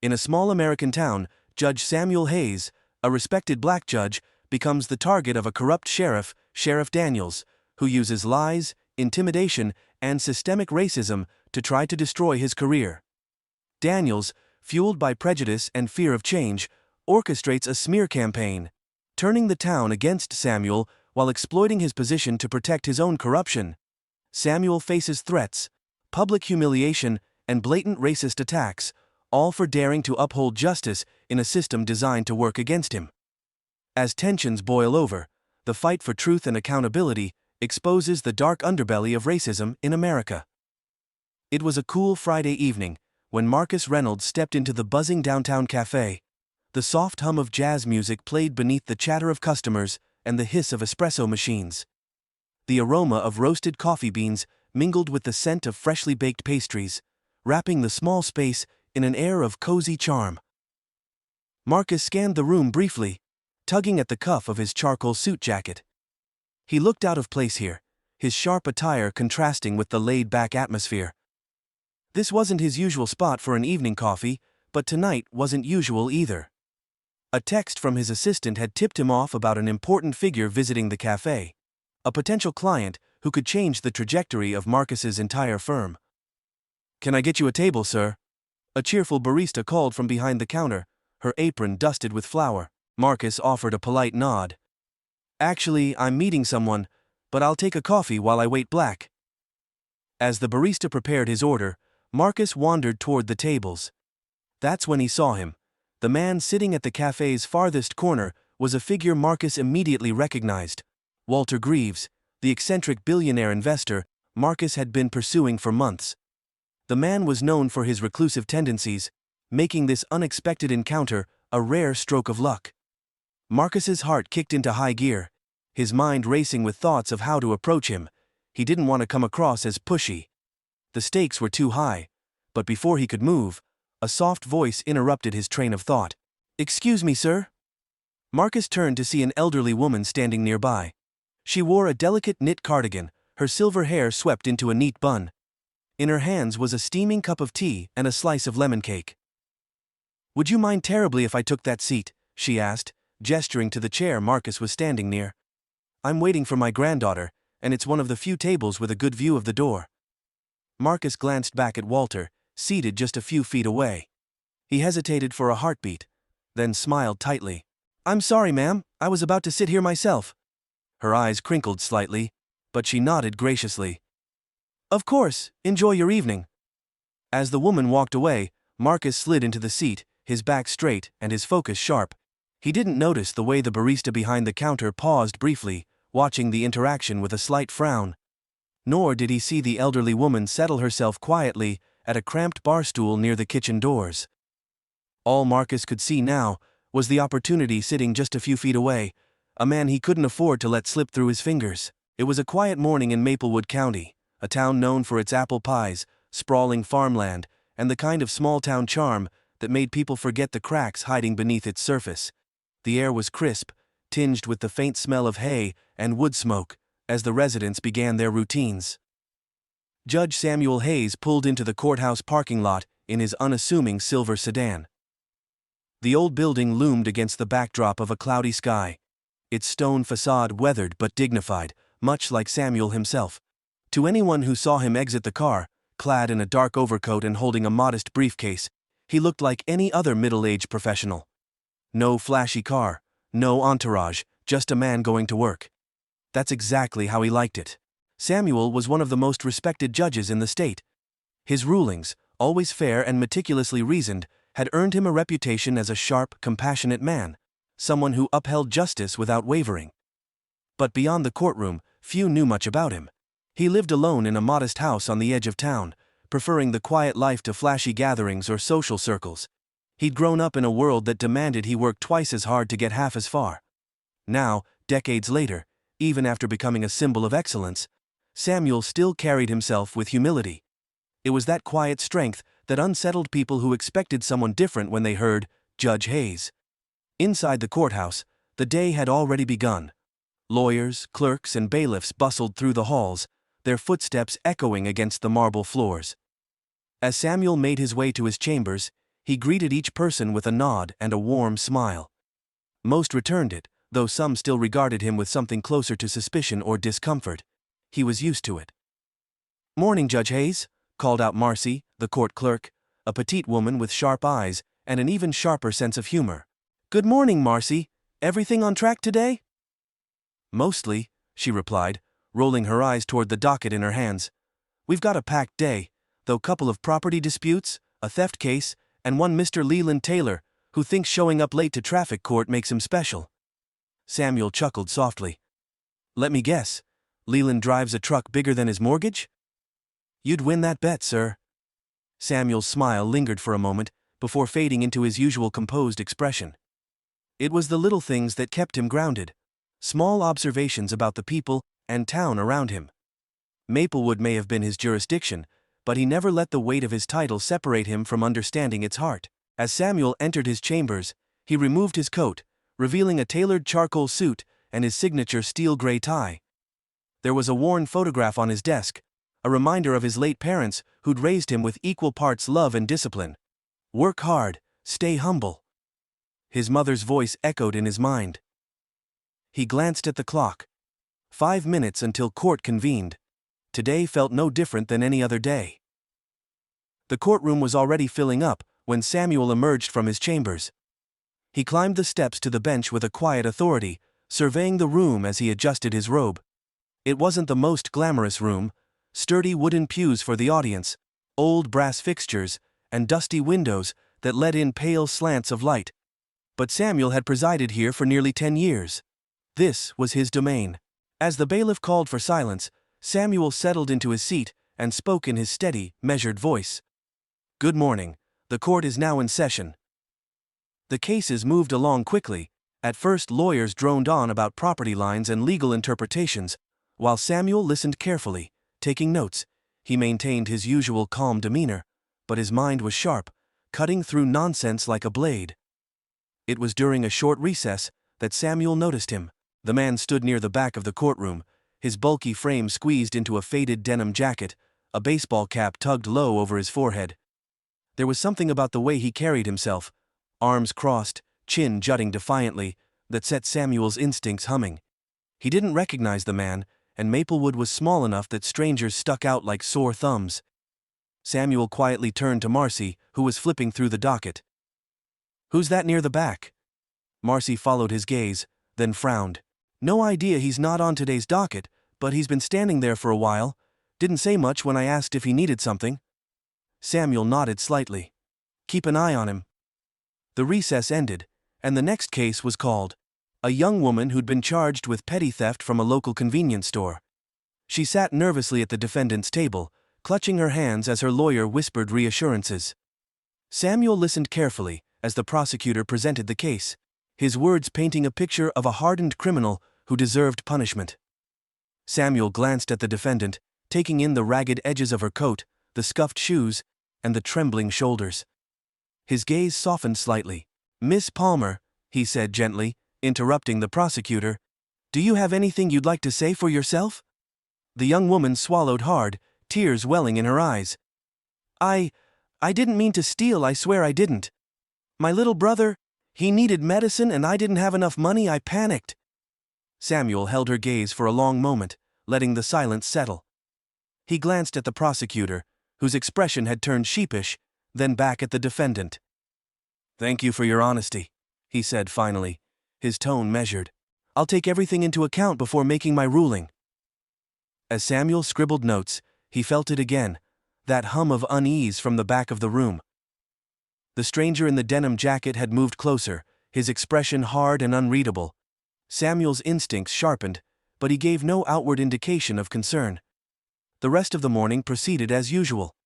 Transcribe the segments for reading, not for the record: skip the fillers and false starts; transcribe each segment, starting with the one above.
In a small American town, Judge Samuel Hayes, a respected black judge, becomes the target of a corrupt sheriff, Sheriff Daniels, who uses lies, intimidation, and systemic racism to try to destroy his career. Daniels, fueled by prejudice and fear of change, orchestrates a smear campaign, turning the town against Samuel while exploiting his position to protect his own corruption. Samuel faces threats, public humiliation, and blatant racist attacks, all for daring to uphold justice in a system designed to work against him. As tensions boil over, the fight for truth and accountability exposes the dark underbelly of racism in America. It was a cool Friday evening when Marcus Reynolds stepped into the buzzing downtown cafe. The soft hum of jazz music played beneath the chatter of customers and the hiss of espresso machines. The aroma of roasted coffee beans mingled with the scent of freshly baked pastries, wrapping the small space in an air of cozy charm. Marcus scanned the room briefly, tugging at the cuff of his charcoal suit jacket. He looked out of place here, his sharp attire contrasting with the laid-back atmosphere. This wasn't his usual spot for an evening coffee, but tonight wasn't usual either. A text from his assistant had tipped him off about an important figure visiting the cafe, a potential client who could change the trajectory of Marcus's entire firm. "Can I get you a table, sir?" A cheerful barista called from behind the counter, her apron dusted with flour. Marcus offered a polite nod. "Actually, I'm meeting someone, but I'll take a coffee while I wait black." As the barista prepared his order, Marcus wandered toward the tables. That's when he saw him. The man sitting at the cafe's farthest corner was a figure Marcus immediately recognized. Walter Greaves, the eccentric billionaire investor Marcus had been pursuing for months. The man was known for his reclusive tendencies, making this unexpected encounter a rare stroke of luck. Marcus's heart kicked into high gear, his mind racing with thoughts of how to approach him. He didn't want to come across as pushy. The stakes were too high, but before he could move, a soft voice interrupted his train of thought. "Excuse me, sir?" Marcus turned to see an elderly woman standing nearby. She wore a delicate knit cardigan, her silver hair swept into a neat bun. In her hands was a steaming cup of tea and a slice of lemon cake. "Would you mind terribly if I took that seat?" she asked, gesturing to the chair Marcus was standing near. "I'm waiting for my granddaughter, and it's one of the few tables with a good view of the door." Marcus glanced back at Walter, seated just a few feet away. He hesitated for a heartbeat, then smiled tightly. "I'm sorry, ma'am, I was about to sit here myself." Her eyes crinkled slightly, but she nodded graciously. "Of course, enjoy your evening." As the woman walked away, Marcus slid into the seat, his back straight and his focus sharp. He didn't notice the way the barista behind the counter paused briefly, watching the interaction with a slight frown. Nor did he see the elderly woman settle herself quietly at a cramped bar stool near the kitchen doors. All Marcus could see now was the opportunity sitting just a few feet away, a man he couldn't afford to let slip through his fingers. It was a quiet morning in Maplewood County, a town known for its apple pies, sprawling farmland, and the kind of small-town charm that made people forget the cracks hiding beneath its surface. The air was crisp, tinged with the faint smell of hay and wood smoke, as the residents began their routines. Judge Samuel Hayes pulled into the courthouse parking lot in his unassuming silver sedan. The old building loomed against the backdrop of a cloudy sky, its stone facade weathered but dignified, much like Samuel himself. To anyone who saw him exit the car, clad in a dark overcoat and holding a modest briefcase, he looked like any other middle-aged professional. No flashy car, no entourage, just a man going to work. That's exactly how he liked it. Samuel was one of the most respected judges in the state. His rulings, always fair and meticulously reasoned, had earned him a reputation as a sharp, compassionate man, someone who upheld justice without wavering. But beyond the courtroom, few knew much about him. He lived alone in a modest house on the edge of town, preferring the quiet life to flashy gatherings or social circles. He'd grown up in a world that demanded he work twice as hard to get half as far. Now, decades later, even after becoming a symbol of excellence, Samuel still carried himself with humility. It was that quiet strength that unsettled people who expected someone different when they heard Judge Hayes. Inside the courthouse, the day had already begun. Lawyers, clerks, and bailiffs bustled through the halls, their footsteps echoing against the marble floors. As Samuel made his way to his chambers, He greeted each person with a nod and a warm smile. Most returned it, though some still regarded him with something closer to suspicion or discomfort. He was used to it. "Morning, Judge Hayes," called out Marcy, the court clerk, a petite woman with sharp eyes and an even sharper sense of humor. "Good morning, Marcy. Everything on track today?" "Mostly," she replied, rolling her eyes toward the docket in her hands. "We've got a packed day, though couple of property disputes, a theft case, and one Mr. Leland Taylor, who thinks showing up late to traffic court makes him special." Samuel chuckled softly. "Let me guess. Leland drives a truck bigger than his mortgage?" "You'd win that bet, sir." Samuel's smile lingered for a moment, before fading into his usual composed expression. It was the little things that kept him grounded. Small observations about the people and town around him. Maplewood may have been his jurisdiction, but he never let the weight of his title separate him from understanding its heart. As Samuel entered his chambers, he removed his coat, revealing a tailored charcoal suit and his signature steel gray tie. There was a worn photograph on his desk, a reminder of his late parents who'd raised him with equal parts love and discipline. "Work hard, stay humble." His mother's voice echoed in his mind. He glanced at the clock. 5 minutes until court convened. Today felt no different than any other day. The courtroom was already filling up when Samuel emerged from his chambers. He climbed the steps to the bench with a quiet authority, surveying the room as he adjusted his robe. It wasn't the most glamorous room: sturdy wooden pews for the audience, old brass fixtures, and dusty windows that let in pale slants of light. But Samuel had presided here for nearly 10 years. This was his domain. As the bailiff called for silence, Samuel settled into his seat and spoke in his steady, measured voice. "Good morning. The court is now in session." The cases moved along quickly. At first, lawyers droned on about property lines and legal interpretations, while Samuel listened carefully, taking notes. He maintained his usual calm demeanor, but his mind was sharp, cutting through nonsense like a blade. It was during a short recess that Samuel noticed him. The man stood near the back of the courtroom, his bulky frame squeezed into a faded denim jacket, a baseball cap tugged low over his forehead. There was something about the way he carried himself, arms crossed, chin jutting defiantly, that set Samuel's instincts humming. He didn't recognize the man, and Maplewood was small enough that strangers stuck out like sore thumbs. Samuel quietly turned to Marcy, who was flipping through the docket. "Who's that near the back?" Marcy followed his gaze, then frowned. "No idea, he's not on today's docket, but he's been standing there for a while. Didn't say much when I asked if he needed something." Samuel nodded slightly. "Keep an eye on him." The recess ended, and the next case was called. A young woman who'd been charged with petty theft from a local convenience store. She sat nervously at the defendant's table, clutching her hands as her lawyer whispered reassurances. Samuel listened carefully as the prosecutor presented the case, his words painting a picture of a hardened criminal who deserved punishment. Samuel glanced at the defendant, taking in the ragged edges of her coat, the scuffed shoes, and the trembling shoulders. His gaze softened slightly. "Miss Palmer," he said gently, interrupting the prosecutor, "do you have anything you'd like to say for yourself?" The young woman swallowed hard, tears welling in her eyes. I didn't mean to steal, I swear I didn't. My little brother, he needed medicine and I didn't have enough money, I panicked." Samuel held her gaze for a long moment, letting the silence settle. He glanced at the prosecutor, whose expression had turned sheepish, then back at the defendant. "Thank you for your honesty," he said finally, his tone measured. "I'll take everything into account before making my ruling." As Samuel scribbled notes, he felt it again, that hum of unease from the back of the room. The stranger in the denim jacket had moved closer, his expression hard and unreadable. Samuel's instincts sharpened, but he gave no outward indication of concern. The rest of the morning proceeded as usual.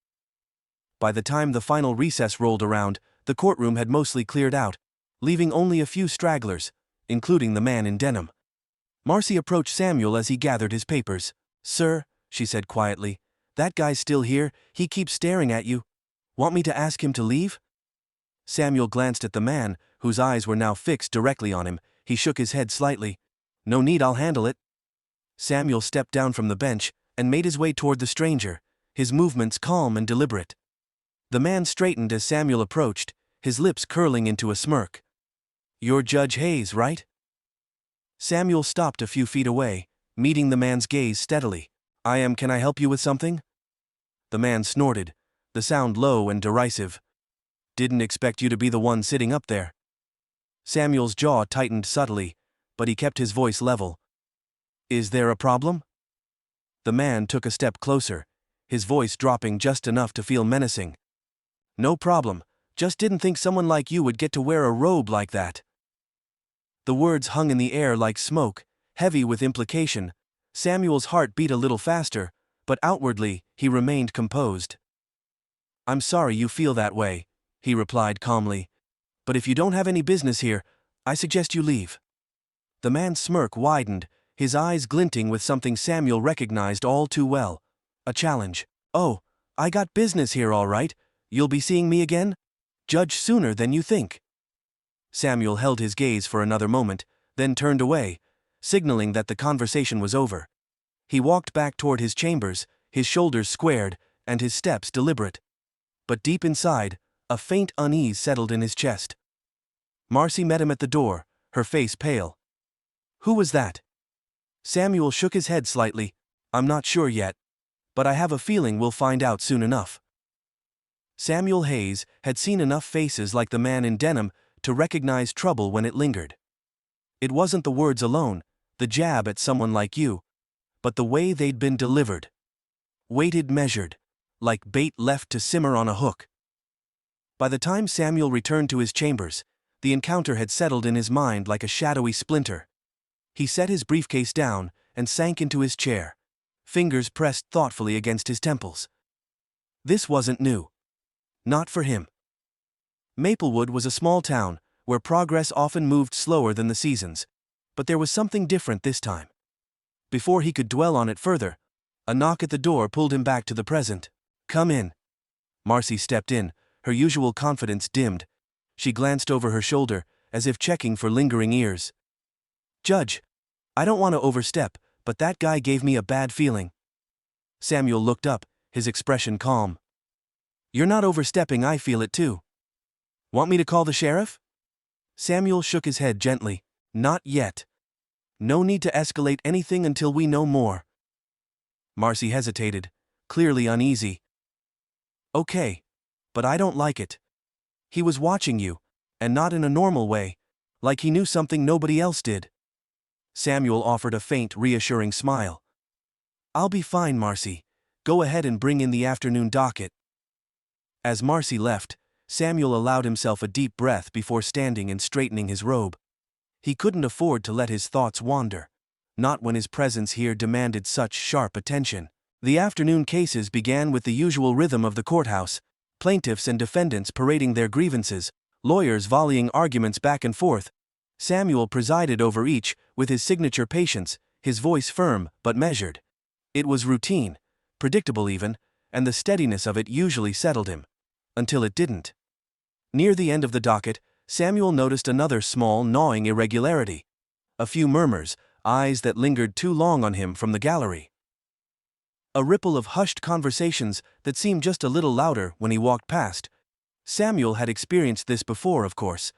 By the time the final recess rolled around, the courtroom had mostly cleared out, leaving only a few stragglers, including the man in denim. Marcy approached Samuel as he gathered his papers. "Sir," she said quietly, "that guy's still here, he keeps staring at you. Want me to ask him to leave?" Samuel glanced at the man, whose eyes were now fixed directly on him. He shook his head slightly. "No need, I'll handle it." Samuel stepped down from the bench and made his way toward the stranger, his movements calm and deliberate. The man straightened as Samuel approached, his lips curling into a smirk. "You're Judge Hayes, right?" Samuel stopped a few feet away, meeting the man's gaze steadily. "I am. Can I help you with something?" The man snorted, the sound low and derisive. "Didn't expect you to be the one sitting up there." Samuel's jaw tightened subtly, but he kept his voice level. "Is there a problem?" The man took a step closer, his voice dropping just enough to feel menacing. "No problem, just didn't think someone like you would get to wear a robe like that." The words hung in the air like smoke, heavy with implication. Samuel's heart beat a little faster, but outwardly, he remained composed. "I'm sorry you feel that way," he replied calmly. "But if you don't have any business here, I suggest you leave." The man's smirk widened, his eyes glinting with something Samuel recognized all too well. A challenge. "Oh, I got business here all right. You'll be seeing me again? Judge, sooner than you think." Samuel held his gaze for another moment, then turned away, signaling that the conversation was over. He walked back toward his chambers, his shoulders squared, and his steps deliberate. But deep inside, a faint unease settled in his chest. Marcy met him at the door, her face pale. "Who was that?" Samuel shook his head slightly. "I'm not sure yet, but I have a feeling we'll find out soon enough." Samuel Hayes had seen enough faces like the man in denim to recognize trouble when it lingered. It wasn't the words alone, the jab at someone like you, but the way they'd been delivered. Weighted, measured, like bait left to simmer on a hook. By the time Samuel returned to his chambers, the encounter had settled in his mind like a shadowy splinter. He set his briefcase down and sank into his chair, fingers pressed thoughtfully against his temples. This wasn't new. Not for him. Maplewood was a small town, where progress often moved slower than the seasons, but there was something different this time. Before he could dwell on it further, a knock at the door pulled him back to the present. "Come in." Marcy stepped in, her usual confidence dimmed. She glanced over her shoulder, as if checking for lingering ears. "Judge, I don't want to overstep, but that guy gave me a bad feeling." Samuel looked up, his expression calm. "You're not overstepping, I feel it too. Want me to call the sheriff?" Samuel shook his head gently. "Not yet. No need to escalate anything until we know more." Marcy hesitated, clearly uneasy. "Okay, but I don't like it. He was watching you, and not in a normal way, like he knew something nobody else did." Samuel offered a faint, reassuring smile. "I'll be fine, Marcy. Go ahead and bring in the afternoon docket." As Marcy left, Samuel allowed himself a deep breath before standing and straightening his robe. He couldn't afford to let his thoughts wander, not when his presence here demanded such sharp attention. The afternoon cases began with the usual rhythm of the courthouse, plaintiffs and defendants parading their grievances, lawyers volleying arguments back and forth. Samuel presided over each, with his signature patience, his voice firm but measured. It was routine, predictable even, and the steadiness of it usually settled him. Until it didn't. Near the end of the docket, Samuel noticed another small, gnawing irregularity. A few murmurs, eyes that lingered too long on him from the gallery. A ripple of hushed conversations that seemed just a little louder when he walked past. Samuel had experienced this before, of course.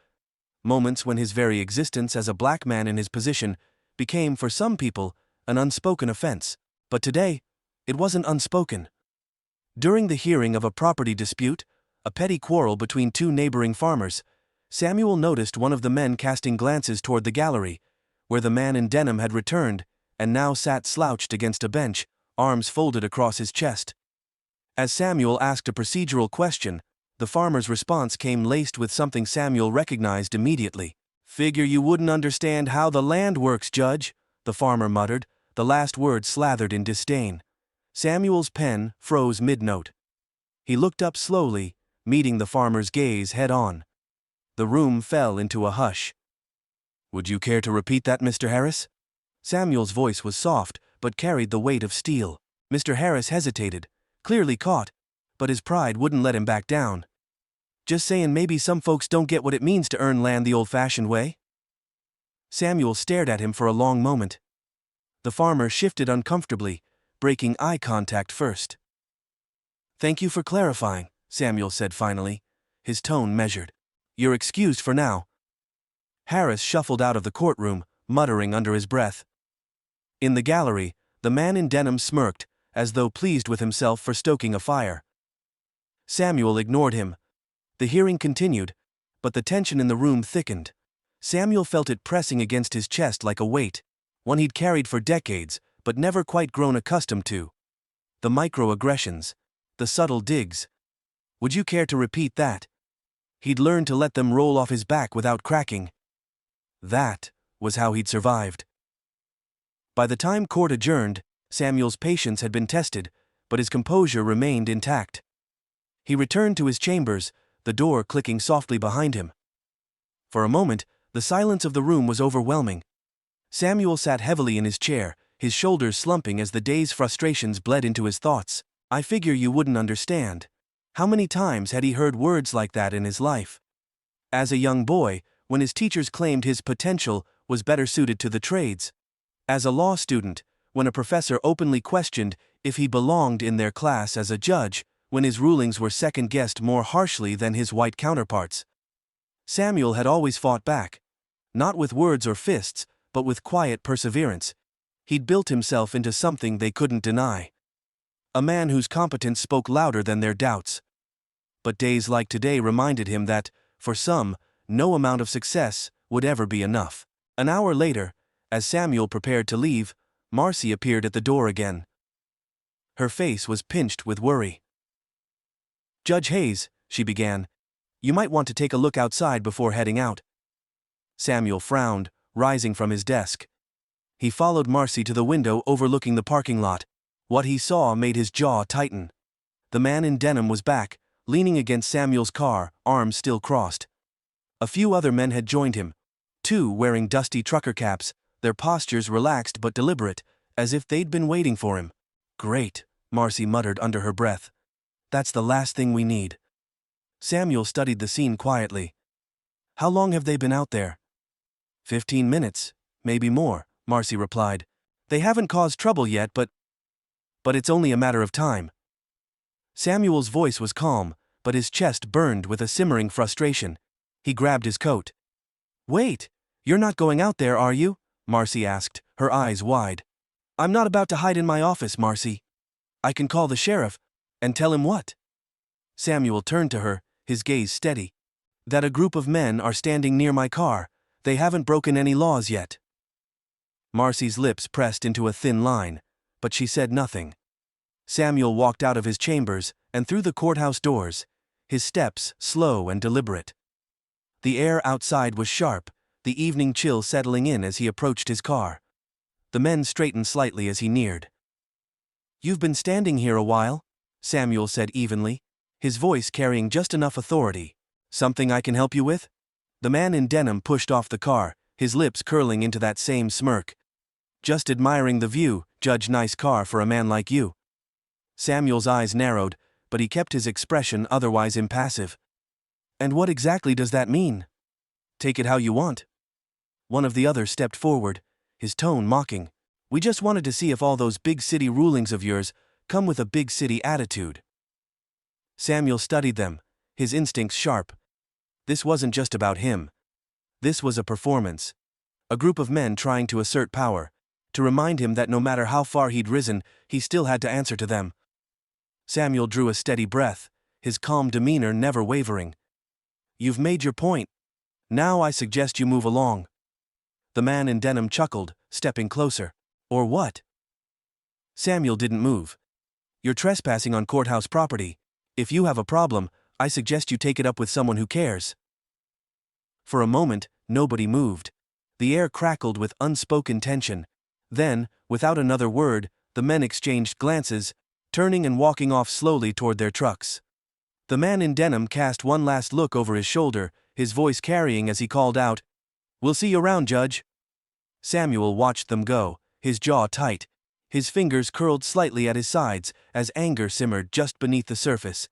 Moments when his very existence as a black man in his position became, for some people, an unspoken offense. But today, it wasn't unspoken. During the hearing of a property dispute, a petty quarrel between two neighboring farmers, Samuel noticed one of the men casting glances toward the gallery, where the man in denim had returned, and now sat slouched against a bench, arms folded across his chest. As Samuel asked a procedural question, the farmer's response came laced with something Samuel recognized immediately. "Figure you wouldn't understand how the land works, Judge," the farmer muttered, the last word slathered in disdain. Samuel's pen froze mid-note. He looked up slowly, meeting the farmer's gaze head-on. The room fell into a hush. "Would you care to repeat that, Mr. Harris?" Samuel's voice was soft, but carried the weight of steel. Mr. Harris hesitated, clearly caught, but his pride wouldn't let him back down. "Just saying maybe some folks don't get what it means to earn land the old-fashioned way." Samuel stared at him for a long moment. The farmer shifted uncomfortably, breaking eye contact first. "Thank you for clarifying," Samuel said finally, his tone measured. You're excused for now." Harris shuffled out of the courtroom, muttering under his breath. In the gallery, the man in denim smirked, as though pleased with himself for stoking a fire. Samuel ignored him. The hearing continued, but the tension in the room thickened. Samuel felt it pressing against his chest like a weight, one he'd carried for decades, but never quite grown accustomed to. The microaggressions, the subtle digs. Would you care to repeat that? He'd learned to let them roll off his back without cracking. That was how he'd survived. By the time court adjourned, Samuel's patience had been tested, but his composure remained intact. He returned to his chambers, the door clicking softly behind him. For a moment, the silence of the room was overwhelming. Samuel sat heavily in his chair, his shoulders slumping as the day's frustrations bled into his thoughts. "I figure you wouldn't understand." How many times had he heard words like that in his life? As a young boy, when his teachers claimed his potential was better suited to the trades. As a law student, when a professor openly questioned if he belonged in their class as a judge, when his rulings were second-guessed more harshly than his white counterparts. Samuel had always fought back. Not with words or fists, but with quiet perseverance. He'd built himself into something they couldn't deny. A man whose competence spoke louder than their doubts. But days like today reminded him that, for some, no amount of success would ever be enough. An hour later, as Samuel prepared to leave, Marcy appeared at the door again. Her face was pinched with worry. "Judge Hayes," she began, "you might want to take a look outside before heading out." Samuel frowned, rising from his desk. He followed Marcy to the window overlooking the parking lot. What he saw made his jaw tighten. The man in denim was back, leaning against Samuel's car, arms still crossed. A few other men had joined him. 2 wearing dusty trucker caps, their postures relaxed but deliberate, as if they'd been waiting for him. "Great," Marcy muttered under her breath. "That's the last thing we need." Samuel studied the scene quietly. "How long have they been out there?" 15 minutes, maybe more," Marcy replied. "They haven't caused trouble yet, but it's only a matter of time." Samuel's voice was calm, but his chest burned with a simmering frustration. He grabbed his coat. "Wait, you're not going out there, are you?" Marcy asked, her eyes wide. "I'm not about to hide in my office, Marcy. I can call the sheriff." "And tell him what?" Samuel turned to her, his gaze steady. "That a group of men are standing near my car. They haven't broken any laws yet." Marcy's lips pressed into a thin line, but she said nothing. Samuel walked out of his chambers and through the courthouse doors, his steps slow and deliberate. The air outside was sharp, the evening chill settling in as he approached his car. The men straightened slightly as he neared. "You've been standing here a while," Samuel said evenly, his voice carrying just enough authority. "Something I can help you with?" The man in denim pushed off the car, his lips curling into that same smirk. "Just admiring the view, Judge. Nice car for a man like you." Samuel's eyes narrowed, but he kept his expression otherwise impassive. "And what exactly does that mean?" "Take it how you want." One of the others stepped forward, his tone mocking. "We just wanted to see if all those big city rulings of yours come with a big city attitude." Samuel studied them, his instincts sharp. This wasn't just about him. This was a performance. A group of men trying to assert power, to remind him that no matter how far he'd risen, he still had to answer to them. Samuel drew a steady breath, his calm demeanor never wavering. "You've made your point. Now I suggest you move along." The man in denim chuckled, stepping closer. "Or what?" Samuel didn't move. "You're trespassing on courthouse property. If you have a problem, I suggest you take it up with someone who cares." For a moment, nobody moved. The air crackled with unspoken tension. Then, without another word, the men exchanged glances, turning and walking off slowly toward their trucks. The man in denim cast one last look over his shoulder, his voice carrying as he called out, "We'll see you around, Judge." Samuel watched them go, his jaw tight, his fingers curled slightly at his sides as anger simmered just beneath the surface.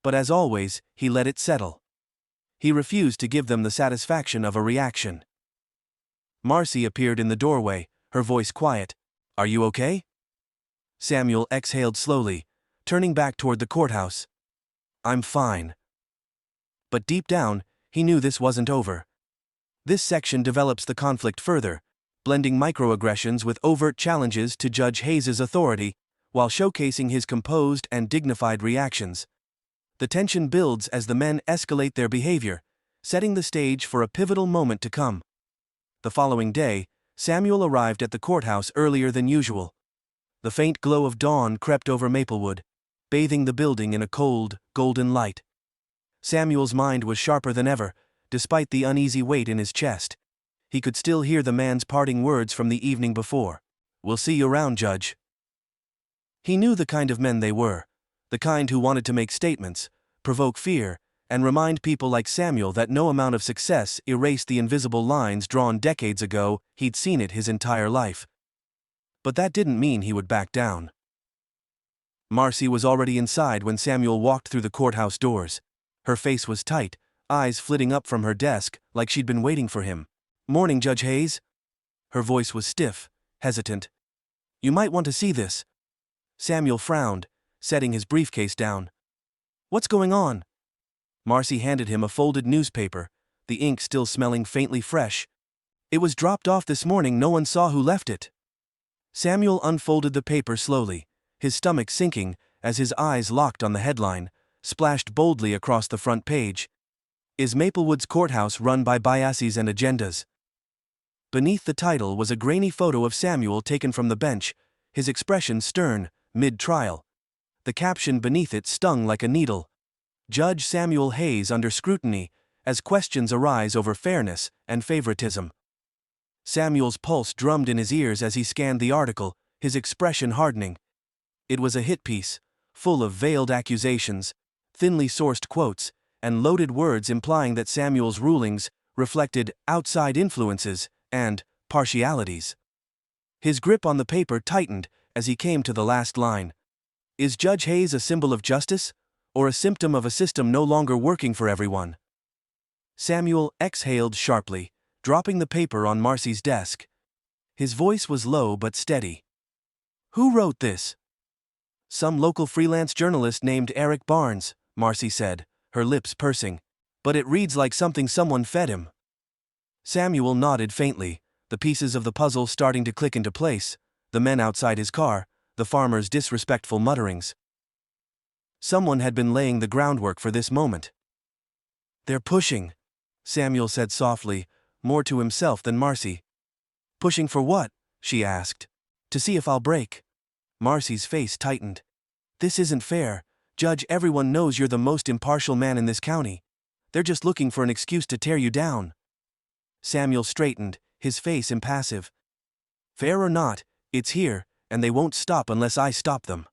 But as always, he let it settle. He refused to give them the satisfaction of a reaction. Marcy appeared in the doorway, her voice quiet. "Are you okay?" Samuel exhaled slowly, turning back toward the courthouse. "I'm fine." But deep down, he knew this wasn't over. This section develops the conflict further, blending microaggressions with overt challenges to Judge Hayes's authority, while showcasing his composed and dignified reactions. The tension builds as the men escalate their behavior, setting the stage for a pivotal moment to come. The following day, Samuel arrived at the courthouse earlier than usual. The faint glow of dawn crept over Maplewood, bathing the building in a cold, golden light. Samuel's mind was sharper than ever, despite the uneasy weight in his chest. He could still hear the man's parting words from the evening before. "We'll see you around, Judge." He knew the kind of men they were, the kind who wanted to make statements, provoke fear, and remind people like Samuel that no amount of success erased the invisible lines drawn decades ago. He'd seen it his entire life. But that didn't mean he would back down. Marcy was already inside when Samuel walked through the courthouse doors. Her face was tight, eyes flitting up from her desk like she'd been waiting for him. "Morning, Judge Hayes." Her voice was stiff, hesitant. "You might want to see this." Samuel frowned, setting his briefcase down. "What's going on?" Marcy handed him a folded newspaper, the ink still smelling faintly fresh. "It was dropped off this morning. No one saw who left it." Samuel unfolded the paper slowly, his stomach sinking as his eyes locked on the headline, splashed boldly across the front page. "Is Maplewood's courthouse run by biases and agendas?" Beneath the title was a grainy photo of Samuel taken from the bench, his expression stern, mid-trial. The caption beneath it stung like a needle. "Judge Samuel Hayes under scrutiny, as questions arise over fairness and favoritism." Samuel's pulse drummed in his ears as he scanned the article, his expression hardening. It was a hit piece, full of veiled accusations, thinly sourced quotes, and loaded words implying that Samuel's rulings reflected outside influences and partialities. His grip on the paper tightened as he came to the last line. "Is Judge Hayes a symbol of justice, or a symptom of a system no longer working for everyone?" Samuel exhaled sharply, dropping the paper on Marcy's desk. His voice was low but steady. "Who wrote this?" "Some local freelance journalist named Eric Barnes," Marcy said, her lips pursing. "But it reads like something someone fed him." Samuel nodded faintly, the pieces of the puzzle starting to click into place, the men outside his car, the farmer's disrespectful mutterings. Someone had been laying the groundwork for this moment. "They're pushing," Samuel said softly, more to himself than Marcy. "Pushing for what?" she asked. "To see if I'll break." Marcy's face tightened. "This isn't fair, Judge. Everyone knows you're the most impartial man in this county. They're just looking for an excuse to tear you down." Samuel straightened, his face impassive. "Fair or not, it's here, and they won't stop unless I stop them."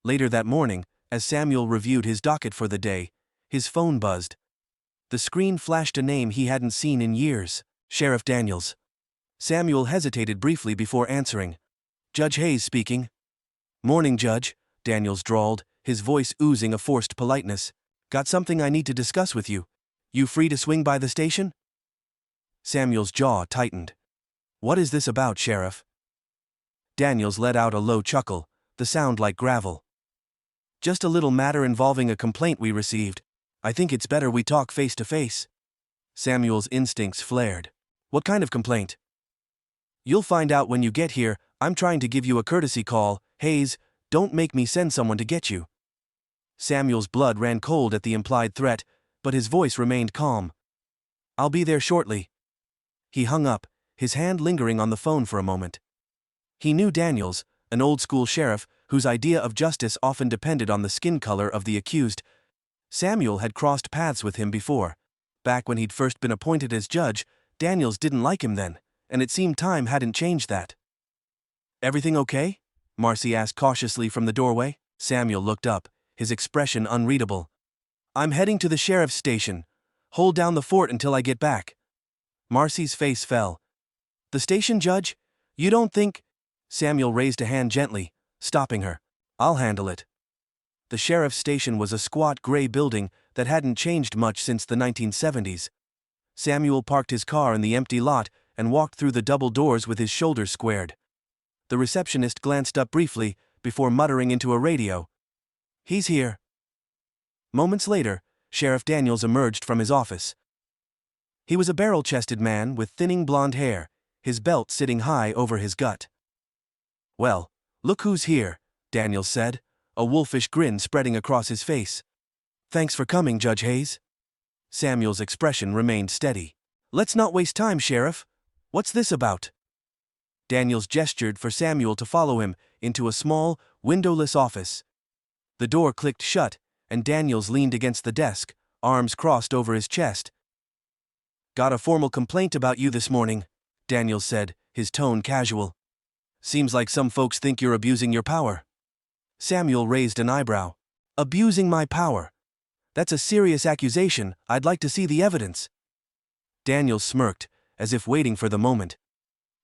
Later that morning, as Samuel reviewed his docket for the day, his phone buzzed. The screen flashed a name he hadn't seen in years: Sheriff Daniels. Samuel hesitated briefly before answering. "Judge Hayes speaking." "Morning, Judge," Daniels drawled, his voice oozing a forced politeness. "Got something I need to discuss with you. You free to swing by the station?" Samuel's jaw tightened. "What is this about, Sheriff?" Daniels let out a low chuckle, the sound like gravel. "Just a little matter involving a complaint we received. I think it's better we talk face to face." Samuel's instincts flared. "What kind of complaint?" "You'll find out when you get here. I'm trying to give you a courtesy call. Hayes, don't make me send someone to get you." Samuel's blood ran cold at the implied threat, but his voice remained calm. "I'll be there shortly." He hung up, his hand lingering on the phone for a moment. He knew Daniels, an old-school sheriff whose idea of justice often depended on the skin color of the accused. Samuel had crossed paths with him before. Back when he'd first been appointed as judge, Daniels didn't like him then, and it seemed time hadn't changed that. "Everything okay?" Marcy asked cautiously from the doorway. Samuel looked up, his expression unreadable. "I'm heading to the sheriff's station. Hold down the fort until I get back." Marcy's face fell. "The station, Judge? You don't think—" Samuel raised a hand gently, stopping her. "I'll handle it." The sheriff's station was a squat gray building that hadn't changed much since the 1970s. Samuel parked his car in the empty lot and walked through the double doors with his shoulders squared. The receptionist glanced up briefly before muttering into a radio. "He's here." Moments later, Sheriff Daniels emerged from his office. He was a barrel-chested man with thinning blonde hair, his belt sitting high over his gut. "Well, look who's here," Daniels said, a wolfish grin spreading across his face. "Thanks for coming, Judge Hayes." Samuel's expression remained steady. "Let's not waste time, Sheriff. What's this about?" Daniels gestured for Samuel to follow him into a small, windowless office. The door clicked shut, and Daniels leaned against the desk, arms crossed over his chest. "Got a formal complaint about you this morning," Daniels said, his tone casual. "Seems like some folks think you're abusing your power." Samuel raised an eyebrow. "Abusing my power? That's a serious accusation. I'd like to see the evidence." Daniels smirked, as if waiting for the moment.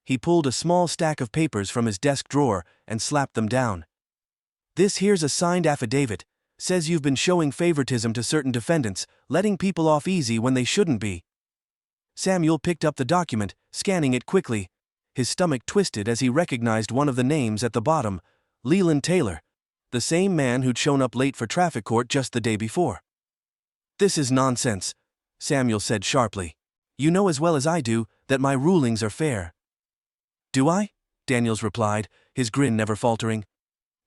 He pulled a small stack of papers from his desk drawer and slapped them down. "This here's a signed affidavit. Says you've been showing favoritism to certain defendants, letting people off easy when they shouldn't be." Samuel picked up the document, scanning it quickly. His stomach twisted as he recognized one of the names at the bottom, Leland Taylor, the same man who'd shown up late for traffic court just the day before. "This is nonsense," Samuel said sharply. "You know as well as I do that my rulings are fair." "Do I?" Daniels replied, his grin never faltering.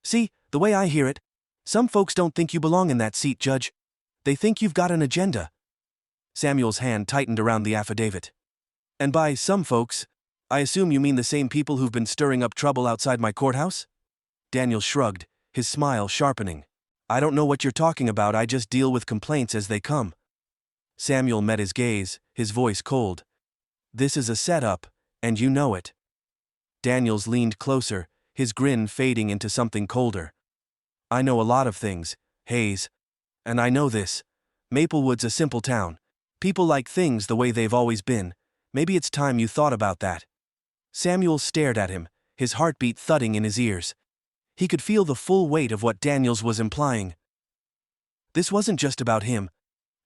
"See, the way I hear it, some folks don't think you belong in that seat, Judge. They think you've got an agenda." Samuel's hand tightened around the affidavit. "And by some folks, I assume you mean the same people who've been stirring up trouble outside my courthouse?" Daniels shrugged, his smile sharpening. "I don't know what you're talking about. I just deal with complaints as they come." Samuel met his gaze, his voice cold. "This is a setup, and you know it." Daniels leaned closer, his grin fading into something colder. "I know a lot of things, Hayes. And I know this. Maplewood's a simple town. People like things the way they've always been. Maybe it's time you thought about that." Samuel stared at him, his heartbeat thudding in his ears. He could feel the full weight of what Daniels was implying. This wasn't just about him.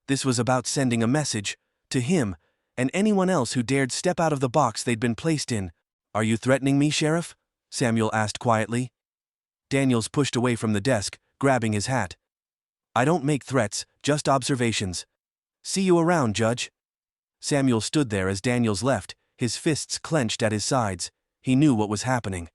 This was about sending a message, to him, and anyone else who dared step out of the box they'd been placed in. "Are you threatening me, Sheriff?" Samuel asked quietly. Daniels pushed away from the desk, grabbing his hat. "I don't make threats, just observations. See you around, Judge." Samuel stood there as Daniels left, his fists clenched at his sides. He knew what was happening.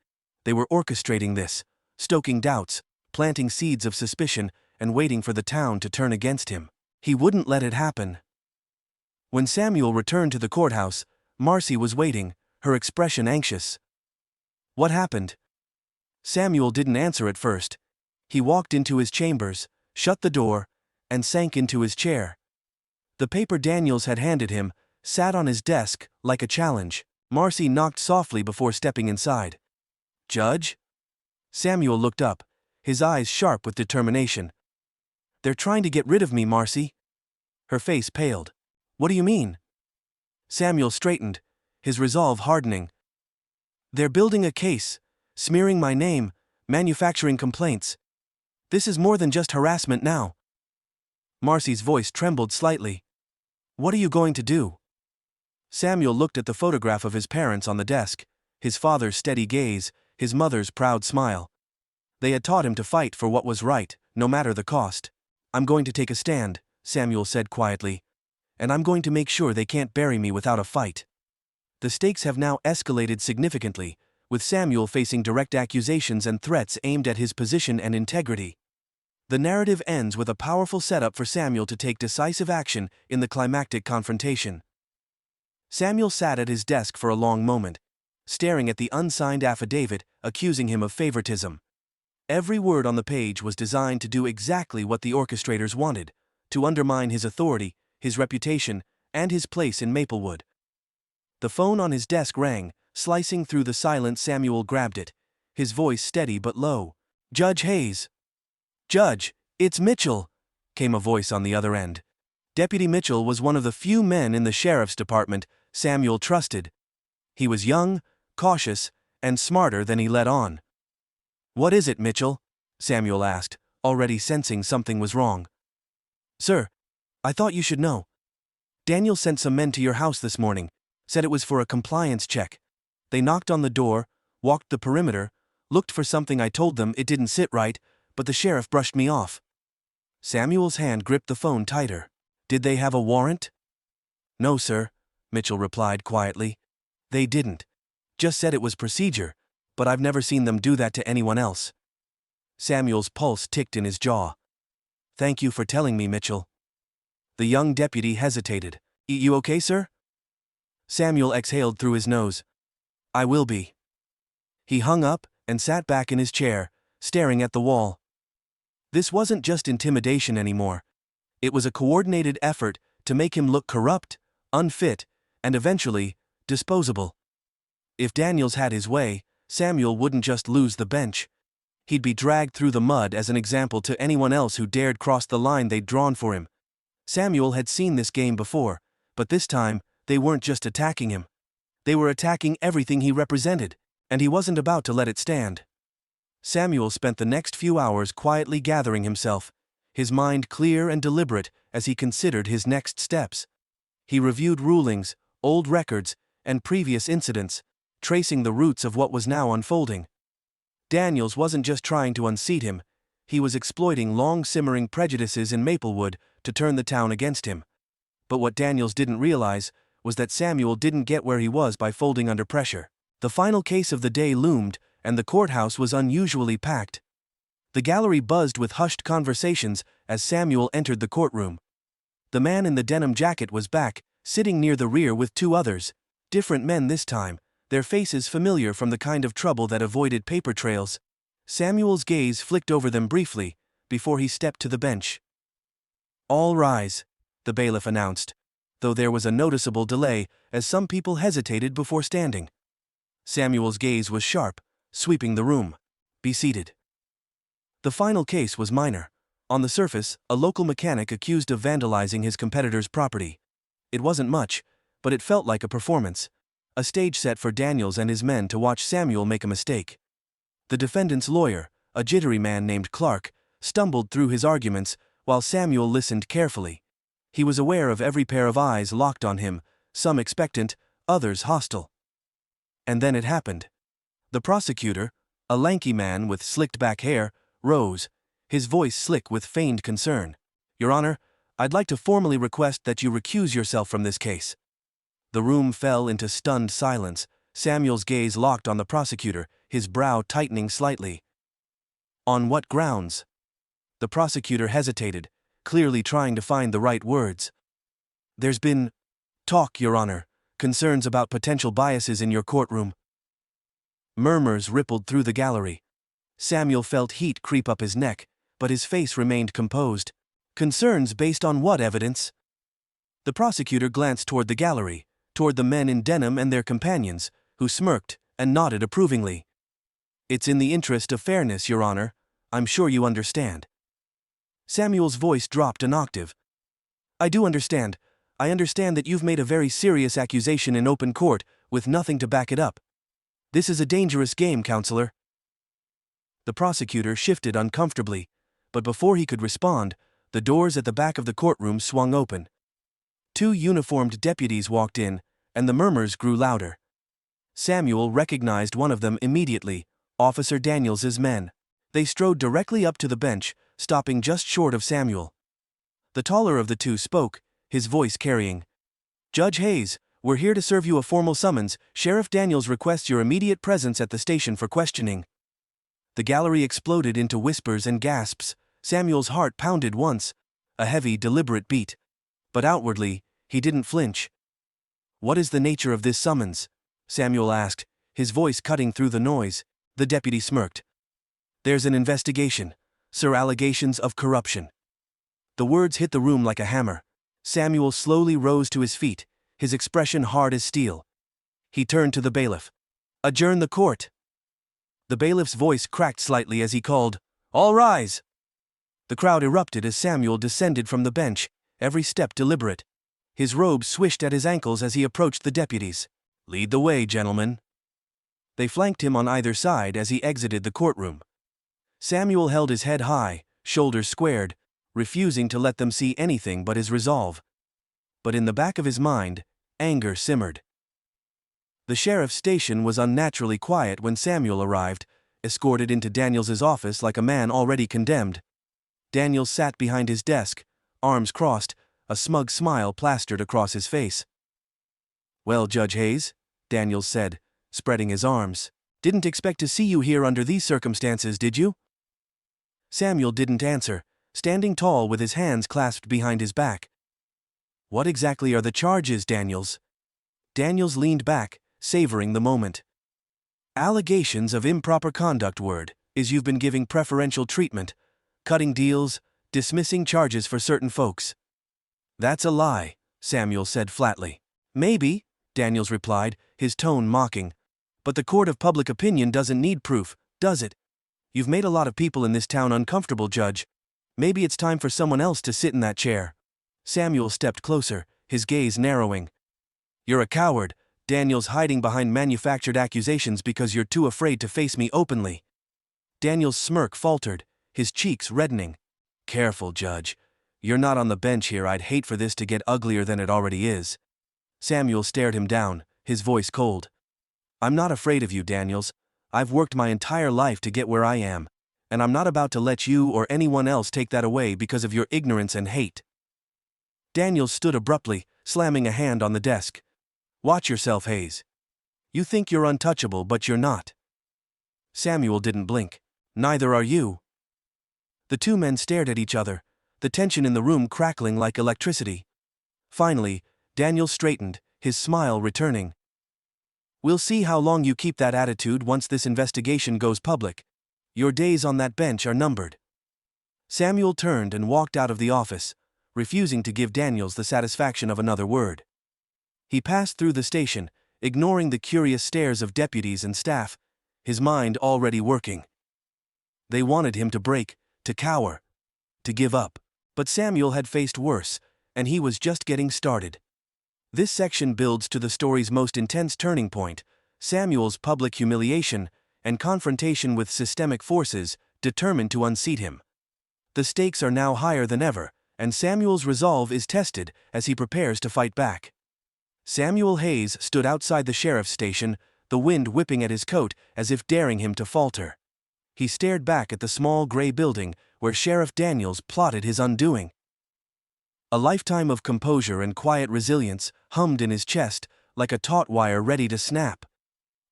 They were orchestrating this, stoking doubts, planting seeds of suspicion, and waiting for the town to turn against him. He wouldn't let it happen. When Samuel returned to the courthouse, Marcy was waiting, her expression anxious. "What happened?" Samuel didn't answer at first. He walked into his chambers, shut the door, and sank into his chair. The paper Daniels had handed him sat on his desk like a challenge. Marcy knocked softly before stepping inside. "Judge?" Samuel looked up, his eyes sharp with determination. "They're trying to get rid of me, Marcy." Her face paled. "What do you mean?" Samuel straightened, his resolve hardening. "They're building a case, smearing my name, manufacturing complaints. This is more than just harassment now." Marcy's voice trembled slightly. "What are you going to do?" Samuel looked at the photograph of his parents on the desk, his father's steady gaze, his mother's proud smile. They had taught him to fight for what was right, no matter the cost. "I'm going to take a stand," Samuel said quietly. "And I'm going to make sure they can't bury me without a fight." The stakes have now escalated significantly, with Samuel facing direct accusations and threats aimed at his position and integrity. The narrative ends with a powerful setup for Samuel to take decisive action in the climactic confrontation. Samuel sat at his desk for a long moment, staring at the unsigned affidavit accusing him of favoritism. Every word on the page was designed to do exactly what the orchestrators wanted, to undermine his authority, his reputation, and his place in Maplewood. The phone on his desk rang, slicing through the silence. Samuel grabbed it, his voice steady but low. "Judge Hayes." "Judge, it's Mitchell," came a voice on the other end. Deputy Mitchell was one of the few men in the sheriff's department Samuel trusted. He was young, cautious, and smarter than he let on. "What is it, Mitchell?" Samuel asked, already sensing something was wrong. "Sir, I thought you should know. Daniel sent some men to your house this morning, said it was for a compliance check. They knocked on the door, walked the perimeter, looked for something. I told them it didn't sit right, but the sheriff brushed me off." Samuel's hand gripped the phone tighter. Did they have a warrant? No, sir, Mitchell replied quietly. They didn't. Just said it was procedure, but I've never seen them do that to anyone else. Samuel's pulse ticked in his jaw. Thank you for telling me, Mitchell. The young deputy hesitated. You okay, sir? Samuel exhaled through his nose. I will be. He hung up and sat back in his chair, staring at the wall. This wasn't just intimidation anymore. It was a coordinated effort to make him look corrupt, unfit, and eventually, disposable. If Daniels had his way, Samuel wouldn't just lose the bench. He'd be dragged through the mud as an example to anyone else who dared cross the line they'd drawn for him. Samuel had seen this game before, but this time, they weren't just attacking him. They were attacking everything he represented, and he wasn't about to let it stand. Samuel spent the next few hours quietly gathering himself, his mind clear and deliberate as he considered his next steps. He reviewed rulings, old records, and previous incidents, tracing the roots of what was now unfolding. Daniels wasn't just trying to unseat him, he was exploiting long-simmering prejudices in Maplewood to turn the town against him. But what Daniels didn't realize was that Samuel didn't get where he was by folding under pressure. The final case of the day loomed, and the courthouse was unusually packed. The gallery buzzed with hushed conversations as Samuel entered the courtroom. The man in the denim jacket was back, sitting near the rear with two others, different men this time, their faces familiar from the kind of trouble that avoided paper trails. Samuel's gaze flicked over them briefly, before he stepped to the bench. All rise, the bailiff announced, though there was a noticeable delay as some people hesitated before standing. Samuel's gaze was sharp, sweeping the room. Be seated. The final case was minor. On the surface, a local mechanic accused of vandalizing his competitor's property. It wasn't much, but it felt like a performance. A stage set for Daniels and his men to watch Samuel make a mistake. The defendant's lawyer, a jittery man named Clark, stumbled through his arguments while Samuel listened carefully. He was aware of every pair of eyes locked on him, some expectant, others hostile. And then it happened. The prosecutor, a lanky man with slicked-back hair, rose, his voice slick with feigned concern. Your Honor, I'd like to formally request that you recuse yourself from this case. The room fell into stunned silence, Samuel's gaze locked on the prosecutor, his brow tightening slightly. On what grounds? The prosecutor hesitated, clearly trying to find the right words. There's been talk, Your Honor, concerns about potential biases in your courtroom. Murmurs rippled through the gallery. Samuel felt heat creep up his neck, but his face remained composed. Concerns based on what evidence? The prosecutor glanced toward the gallery, toward the men in denim and their companions, who smirked and nodded approvingly. It's in the interest of fairness, Your Honor. I'm sure you understand. Samuel's voice dropped an octave. I do understand. I understand that you've made a very serious accusation in open court, with nothing to back it up. This is a dangerous game, Counselor. The prosecutor shifted uncomfortably, but before he could respond, the doors at the back of the courtroom swung open. Two uniformed deputies walked in, and the murmurs grew louder. Samuel recognized one of them immediately, Officer Daniels's men. They strode directly up to the bench, stopping just short of Samuel. The taller of the two spoke, his voice carrying. Judge Hayes, we're here to serve you a formal summons. Sheriff Daniels requests your immediate presence at the station for questioning. The gallery exploded into whispers and gasps. Samuel's heart pounded once, a heavy, deliberate beat. But outwardly, he didn't flinch. What is the nature of this summons? Samuel asked, his voice cutting through the noise. The deputy smirked. There's an investigation, sir. Allegations of corruption. The words hit the room like a hammer. Samuel slowly rose to his feet, his expression hard as steel. He turned to the bailiff. Adjourn the court. The bailiff's voice cracked slightly as he called, All rise! The crowd erupted as Samuel descended from the bench, every step deliberate. His robe swished at his ankles as he approached the deputies. Lead the way, gentlemen. They flanked him on either side as he exited the courtroom. Samuel held his head high, shoulders squared, refusing to let them see anything but his resolve. But in the back of his mind, anger simmered. The sheriff's station was unnaturally quiet when Samuel arrived, escorted into Daniels's office like a man already condemned. Daniels sat behind his desk, arms crossed, a smug smile plastered across his face. "Well, Judge Hayes," Daniels said, spreading his arms, "didn't expect to see you here under these circumstances, did you?" Samuel didn't answer, standing tall with his hands clasped behind his back. "What exactly are the charges, Daniels?" Daniels leaned back, savoring the moment. "Allegations of improper conduct. Word is you've been giving preferential treatment, cutting deals, dismissing charges for certain folks." "That's a lie," Samuel said flatly. "Maybe," Daniels replied, his tone mocking. "But the court of public opinion doesn't need proof, does it? You've made a lot of people in this town uncomfortable, Judge. Maybe it's time for someone else to sit in that chair." Samuel stepped closer, his gaze narrowing. "You're a coward, Daniels, hiding behind manufactured accusations because you're too afraid to face me openly." Daniels' smirk faltered, his cheeks reddening. "Careful, Judge. You're not on the bench here. I'd hate for this to get uglier than it already is." Samuel stared him down, his voice cold. "I'm not afraid of you, Daniels. I've worked my entire life to get where I am, and I'm not about to let you or anyone else take that away because of your ignorance and hate." Daniels stood abruptly, slamming a hand on the desk. "Watch yourself, Hayes. You think you're untouchable, but you're not." Samuel didn't blink. "Neither are you." The two men stared at each other, the tension in the room crackling like electricity. Finally, Daniels straightened, his smile returning. "We'll see how long you keep that attitude once this investigation goes public. Your days on that bench are numbered." Samuel turned and walked out of the office, refusing to give Daniels the satisfaction of another word. He passed through the station, ignoring the curious stares of deputies and staff, his mind already working. They wanted him to break, to cower, to give up. But Samuel had faced worse, and he was just getting started. This section builds to the story's most intense turning point, Samuel's public humiliation and confrontation with systemic forces determined to unseat him. The stakes are now higher than ever, and Samuel's resolve is tested as he prepares to fight back. Samuel Hayes stood outside the sheriff's station, the wind whipping at his coat as if daring him to falter. He stared back at the small gray building where Sheriff Daniels plotted his undoing. A lifetime of composure and quiet resilience hummed in his chest like a taut wire ready to snap.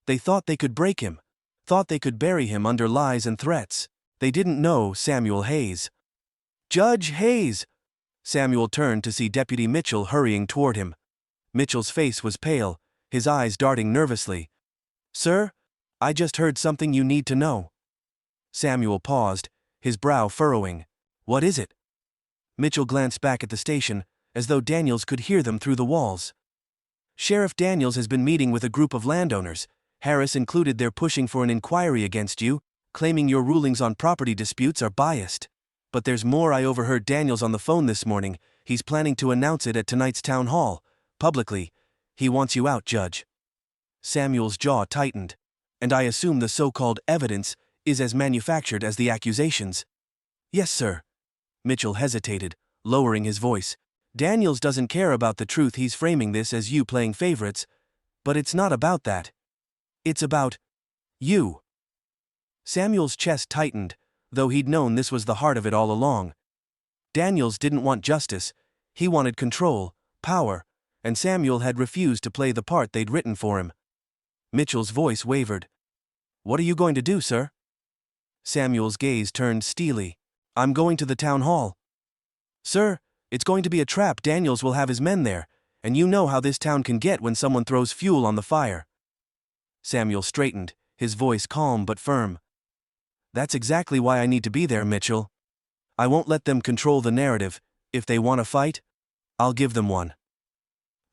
They thought they could break him, thought they could bury him under lies and threats. They didn't know Samuel Hayes. "Judge Hayes!" Samuel turned to see Deputy Mitchell hurrying toward him. Mitchell's face was pale, his eyes darting nervously. "Sir, I just heard something you need to know." Samuel paused, his brow furrowing. "What is it?" Mitchell glanced back at the station, as though Daniels could hear them through the walls. "Sheriff Daniels has been meeting with a group of landowners, Harris included. They're pushing for an inquiry against you, claiming your rulings on property disputes are biased. But there's more. I overheard Daniels on the phone this morning. He's planning to announce it at tonight's town hall, publicly. He wants you out, Judge." Samuel's jaw tightened. "And I assume the so-called evidence is as manufactured as the accusations." "Yes, sir." Mitchell hesitated, lowering his voice. "Daniels doesn't care about the truth. He's framing this as you playing favorites. But it's not about that. It's about you." Samuel's chest tightened, though he'd known this was the heart of it all along. Daniels didn't want justice. He wanted control, power, and Samuel had refused to play the part they'd written for him. Mitchell's voice wavered. "What are you going to do, sir?" Samuel's gaze turned steely. "I'm going to the town hall." "Sir, it's going to be a trap. Daniels will have his men there, and you know how this town can get when someone throws fuel on the fire." Samuel straightened, his voice calm but firm. "That's exactly why I need to be there, Mitchell. I won't let them control the narrative. If they want a fight, I'll give them one."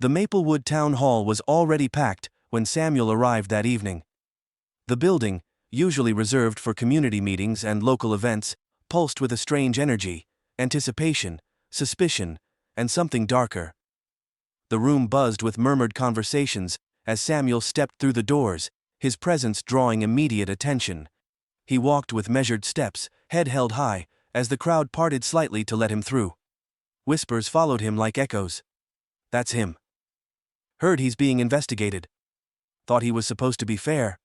The Maplewood Town Hall was already packed when Samuel arrived that evening. The building, usually reserved for community meetings and local events, pulsed with a strange energy, anticipation, suspicion, and something darker. The room buzzed with murmured conversations as Samuel stepped through the doors, his presence drawing immediate attention. He walked with measured steps, head held high, as the crowd parted slightly to let him through. Whispers followed him like echoes. "That's him. Heard he's being investigated. Thought he was supposed to be fair."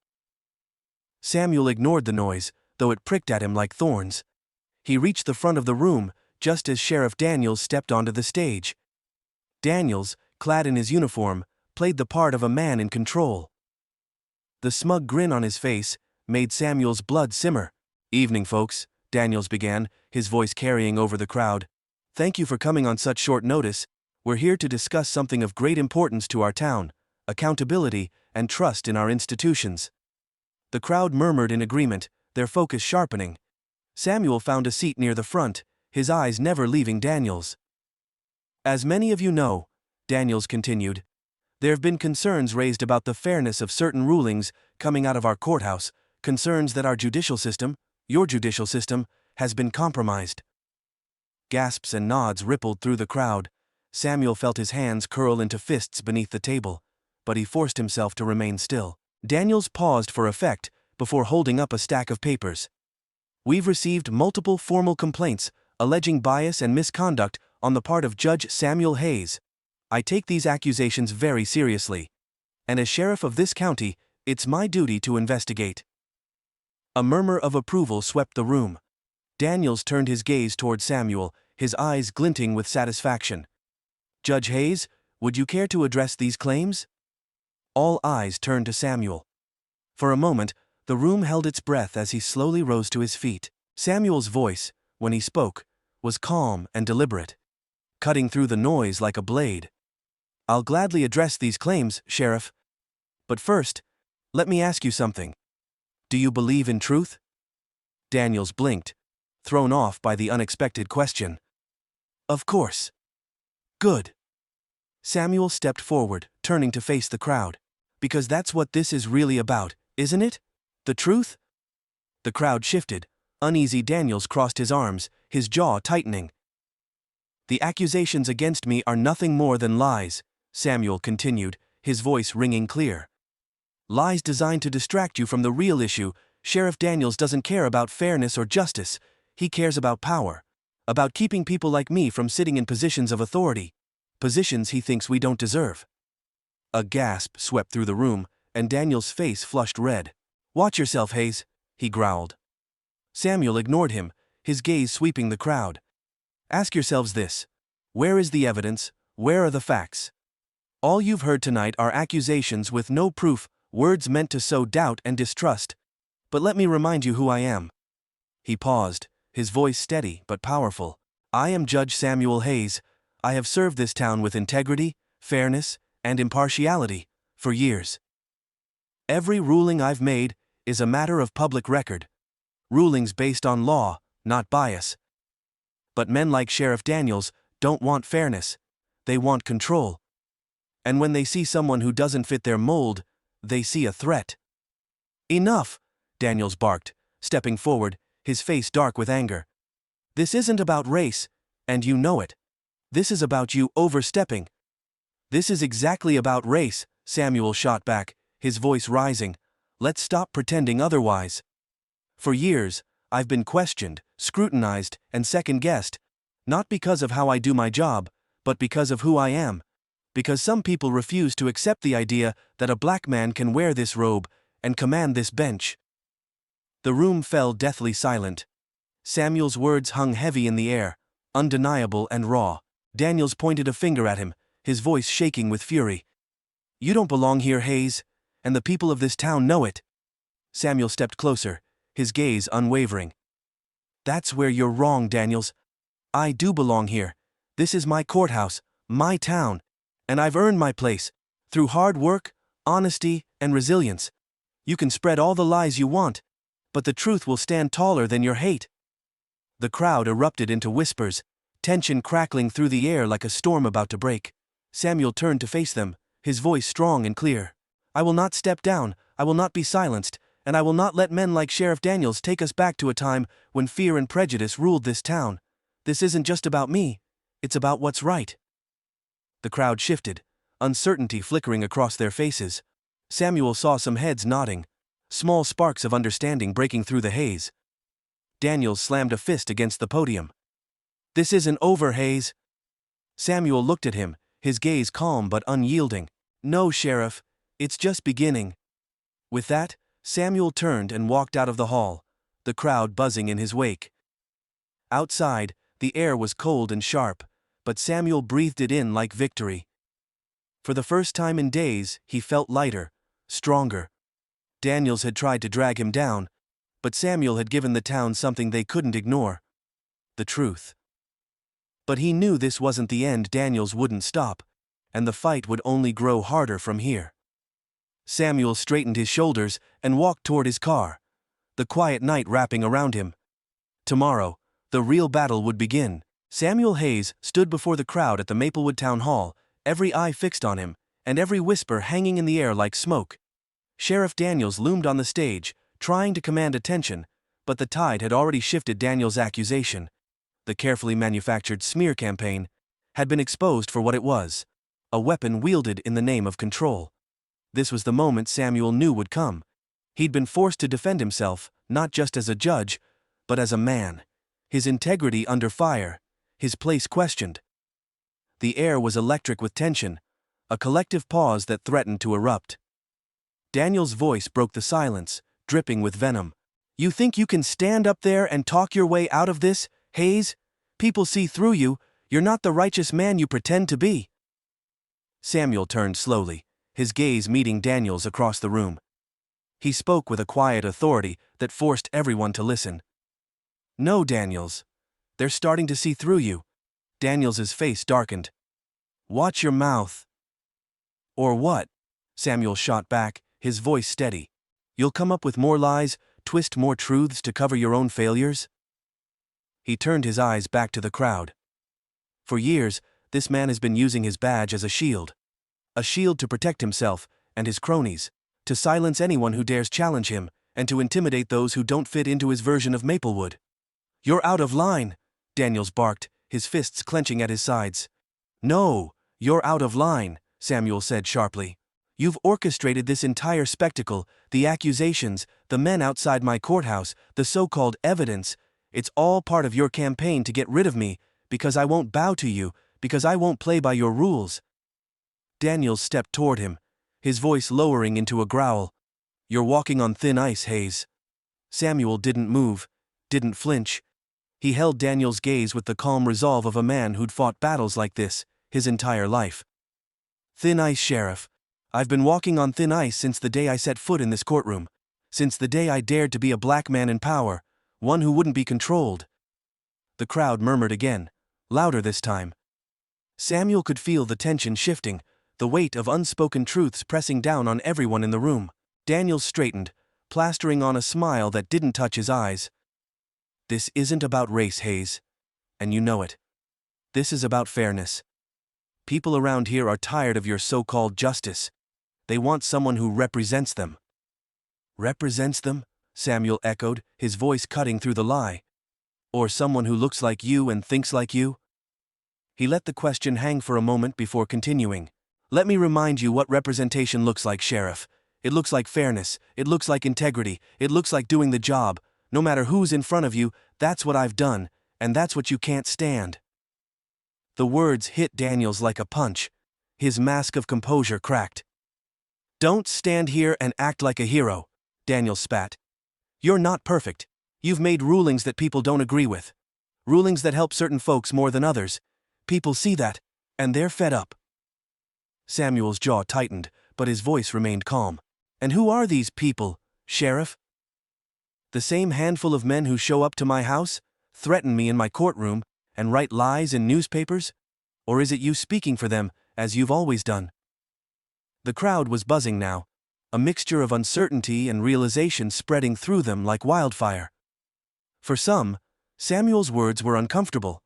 Samuel ignored the noise, though it pricked at him like thorns. He reached the front of the room just as Sheriff Daniels stepped onto the stage. Daniels, clad in his uniform, played the part of a man in control. The smug grin on his face made Samuel's blood simmer. "Evening, folks," Daniels began, his voice carrying over the crowd. "Thank you for coming on such short notice. We're here to discuss something of great importance to our town: accountability and trust in our institutions." The crowd murmured in agreement, their focus sharpening. Samuel found a seat near the front, his eyes never leaving Daniels. "As many of you know," Daniels continued, "there have been concerns raised about the fairness of certain rulings coming out of our courthouse, concerns that our judicial system, your judicial system, has been compromised." Gasps and nods rippled through the crowd. Samuel felt his hands curl into fists beneath the table, but he forced himself to remain still. Daniels paused for effect before holding up a stack of papers. "We've received multiple formal complaints alleging bias and misconduct on the part of Judge Samuel Hayes. I take these accusations very seriously, and as sheriff of this county, it's my duty to investigate." A murmur of approval swept the room. Daniels turned his gaze toward Samuel, his eyes glinting with satisfaction. "Judge Hayes, would you care to address these claims?" All eyes turned to Samuel. For a moment, the room held its breath as he slowly rose to his feet. Samuel's voice, when he spoke, was calm and deliberate, cutting through the noise like a blade. "I'll gladly address these claims, Sheriff. But first, let me ask you something. Do you believe in truth?" Daniels blinked, thrown off by the unexpected question. "Of course." "Good." Samuel stepped forward, turning to face the crowd. "Because that's what this is really about, isn't it? The truth?" The crowd shifted. Uneasy Daniels crossed his arms, his jaw tightening. "The accusations against me are nothing more than lies," Samuel continued, his voice ringing clear. "Lies designed to distract you from the real issue. Sheriff Daniels doesn't care about fairness or justice. He cares about power. About keeping people like me from sitting in positions of authority. Positions he thinks we don't deserve." A gasp swept through the room, and Daniels' face flushed red. "Watch yourself, Hayes," he growled. Samuel ignored him, his gaze sweeping the crowd. "Ask yourselves this: where is the evidence? Where are the facts? All you've heard tonight are accusations with no proof, words meant to sow doubt and distrust. But let me remind you who I am." He paused, his voice steady but powerful. "I am Judge Samuel Hayes. I have served this town with integrity, fairness, and impartiality for years. Every ruling I've made is a matter of public record. Rulings based on law, not bias. But men like Sheriff Daniels don't want fairness. They want control. And when they see someone who doesn't fit their mold, they see a threat." "Enough!" Daniels barked, stepping forward, his face dark with anger. "This isn't about race, and you know it. This is about you overstepping." "This is exactly about race," Samuel shot back, his voice rising. "Let's stop pretending otherwise. For years, I've been questioned, scrutinized, and second-guessed, not because of how I do my job, but because of who I am. Because some people refuse to accept the idea that a black man can wear this robe and command this bench." The room fell deathly silent. Samuel's words hung heavy in the air, undeniable and raw. Daniels pointed a finger at him, his voice shaking with fury. "You don't belong here, Hayes, and the people of this town know it." Samuel stepped closer, his gaze unwavering. "That's where you're wrong, Daniels. I do belong here. This is my courthouse, my town, and I've earned my place, through hard work, honesty, and resilience. You can spread all the lies you want, but the truth will stand taller than your hate." The crowd erupted into whispers, tension crackling through the air like a storm about to break. Samuel turned to face them, his voice strong and clear. "I will not step down, I will not be silenced, and I will not let men like Sheriff Daniels take us back to a time when fear and prejudice ruled this town. This isn't just about me, it's about what's right." The crowd shifted, uncertainty flickering across their faces. Samuel saw some heads nodding, small sparks of understanding breaking through the haze. Daniels slammed a fist against the podium. "This isn't over, Hayes." Samuel looked at him, his gaze calm but unyielding. "No, Sheriff, it's just beginning." With that, Samuel turned and walked out of the hall, the crowd buzzing in his wake. Outside, the air was cold and sharp, but Samuel breathed it in like victory. For the first time in days, he felt lighter, stronger. Daniels had tried to drag him down, but Samuel had given the town something they couldn't ignore: the truth. But he knew this wasn't the end. Daniels wouldn't stop, and the fight would only grow harder from here. Samuel straightened his shoulders and walked toward his car, the quiet night wrapping around him. Tomorrow, the real battle would begin. Samuel Hayes stood before the crowd at the Maplewood Town Hall, every eye fixed on him, and every whisper hanging in the air like smoke. Sheriff Daniels loomed on the stage, trying to command attention, but the tide had already shifted. Daniels' accusation, the carefully manufactured smear campaign, had been exposed for what it was: a weapon wielded in the name of control. This was the moment Samuel knew would come. He'd been forced to defend himself, not just as a judge, but as a man. His integrity under fire, his place questioned. The air was electric with tension, a collective pause that threatened to erupt. Daniel's voice broke the silence, dripping with venom. "You think you can stand up there and talk your way out of this, Hayes? People see through you. You're not the righteous man you pretend to be." Samuel turned slowly, his gaze meeting Daniel's across the room. He spoke with a quiet authority that forced everyone to listen. "No, Daniels. They're starting to see through you." Daniels's face darkened. "Watch your mouth." "Or what?" Samuel shot back, his voice steady. "You'll come up with more lies, twist more truths to cover your own failures?" He turned his eyes back to the crowd. For years, this man has been using his badge as a shield to protect himself and his cronies, to silence anyone who dares challenge him, and to intimidate those who don't fit into his version of Maplewood. "You're out of line," Daniels barked, his fists clenching at his sides. "No, you're out of line," Samuel said sharply. "You've orchestrated this entire spectacle, the accusations, the men outside my courthouse, the so-called evidence. It's all part of your campaign to get rid of me, because I won't bow to you, because I won't play by your rules." Daniels stepped toward him, his voice lowering into a growl. "You're walking on thin ice, Hayes." Samuel didn't move, didn't flinch. He held Daniel's gaze with the calm resolve of a man who'd fought battles like this his entire life. "Thin ice, Sheriff. I've been walking on thin ice since the day I set foot in this courtroom, since the day I dared to be a black man in power, one who wouldn't be controlled." The crowd murmured again, louder this time. Samuel could feel the tension shifting, the weight of unspoken truths pressing down on everyone in the room. Daniels straightened, plastering on a smile that didn't touch his eyes. "This isn't about race, Hayes. And you know it. This is about fairness. People around here are tired of your so-called justice. They want someone who represents them." "Represents them?" Samuel echoed, his voice cutting through the lie. "Or someone who looks like you and thinks like you?" He let the question hang for a moment before continuing. "Let me remind you what representation looks like, Sheriff. It looks like fairness, it looks like integrity, it looks like doing the job. No matter who's in front of you, that's what I've done, and that's what you can't stand." The words hit Daniels like a punch. His mask of composure cracked. "Don't stand here and act like a hero," Daniels spat. "You're not perfect. You've made rulings that people don't agree with. Rulings that help certain folks more than others. People see that, and they're fed up." Samuel's jaw tightened, but his voice remained calm. "And who are these people, Sheriff? The same handful of men who show up to my house, threaten me in my courtroom, and write lies in newspapers? Or is it you speaking for them, as you've always done?" The crowd was buzzing now, a mixture of uncertainty and realization spreading through them like wildfire. For some, Samuel's words were uncomfortable.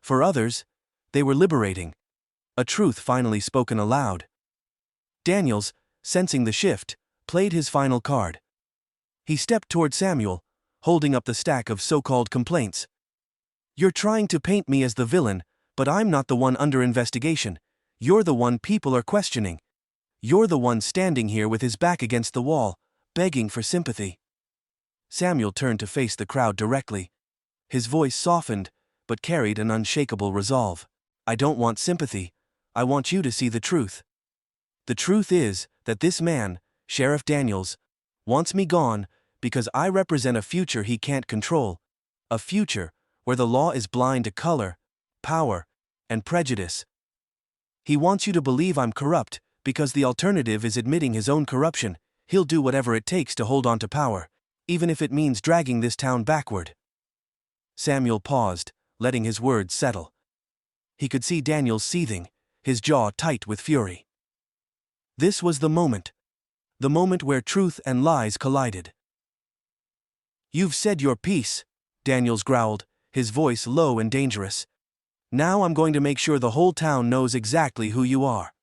For others, they were liberating. A truth finally spoken aloud. Daniels, sensing the shift, played his final card. He stepped toward Samuel, holding up the stack of so-called complaints. "You're trying to paint me as the villain, but I'm not the one under investigation. You're the one people are questioning. You're the one standing here with his back against the wall, begging for sympathy." Samuel turned to face the crowd directly. His voice softened, but carried an unshakable resolve. "I don't want sympathy. I want you to see the truth. The truth is that this man, Sheriff Daniels, wants me gone because I represent a future he can't control. A future where the law is blind to color, power, and prejudice. He wants you to believe I'm corrupt, because the alternative is admitting his own corruption. He'll do whatever it takes to hold on to power, even if it means dragging this town backward. Samuel paused, letting his words settle. He could see Daniel seething, his jaw tight with fury. This was the moment where truth and lies collided. "You've said your piece," Daniels growled, his voice low and dangerous. "Now I'm going to make sure the whole town knows exactly who you are."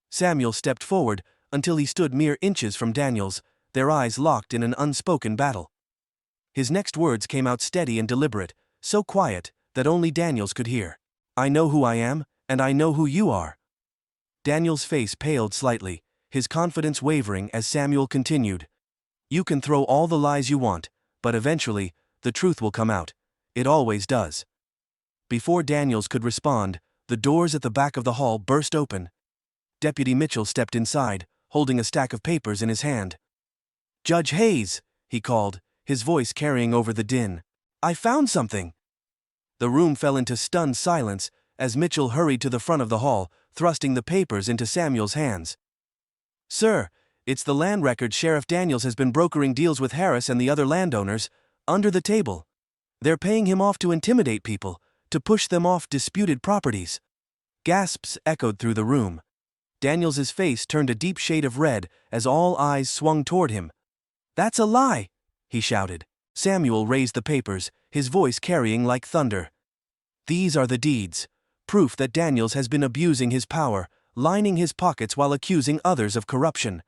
Samuel stepped forward until he stood mere inches from Daniels, their eyes locked in an unspoken battle. His next words came out steady and deliberate, so quiet that only Daniels could hear. "I know who I am, and I know who you are." Daniel's face paled slightly, his confidence wavering as Samuel continued. "You can throw all the lies you want, but eventually, the truth will come out. It always does." Before Daniels could respond, the doors at the back of the hall burst open. Deputy Mitchell stepped inside, holding a stack of papers in his hand. "Judge Hayes," he called, his voice carrying over the din. "I found something." The room fell into stunned silence as Mitchell hurried to the front of the hall, thrusting the papers into Samuel's hands. "Sir, it's the land record. Sheriff Daniels has been brokering deals with Harris and the other landowners, under the table. They're paying him off to intimidate people, to push them off disputed properties." Gasps echoed through the room. Daniels's face turned a deep shade of red as all eyes swung toward him. "That's a lie!" he shouted. Samuel raised the papers, his voice carrying like thunder. "These are the deeds, proof that Daniels has been abusing his power, lining his pockets while accusing others of corruption.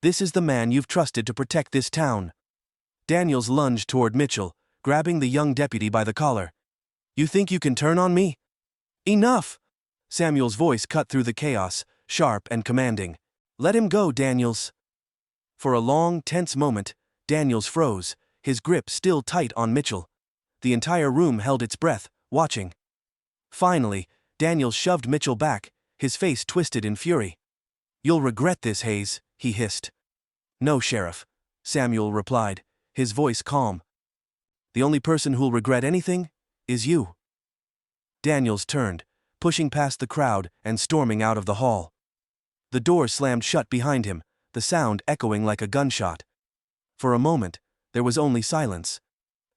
This is the man you've trusted to protect this town." Daniels lunged toward Mitchell, grabbing the young deputy by the collar. "You think you can turn on me?" "Enough!" Samuel's voice cut through the chaos, sharp and commanding. "Let him go, Daniels." For a long, tense moment, Daniels froze, his grip still tight on Mitchell. The entire room held its breath, watching. Finally, Daniels shoved Mitchell back, his face twisted in fury. "You'll regret this, Hayes," he hissed. "No, Sheriff," Samuel replied, his voice calm. "The only person who'll regret anything is you." Daniels turned, pushing past the crowd and storming out of the hall. The door slammed shut behind him, the sound echoing like a gunshot. For a moment, there was only silence.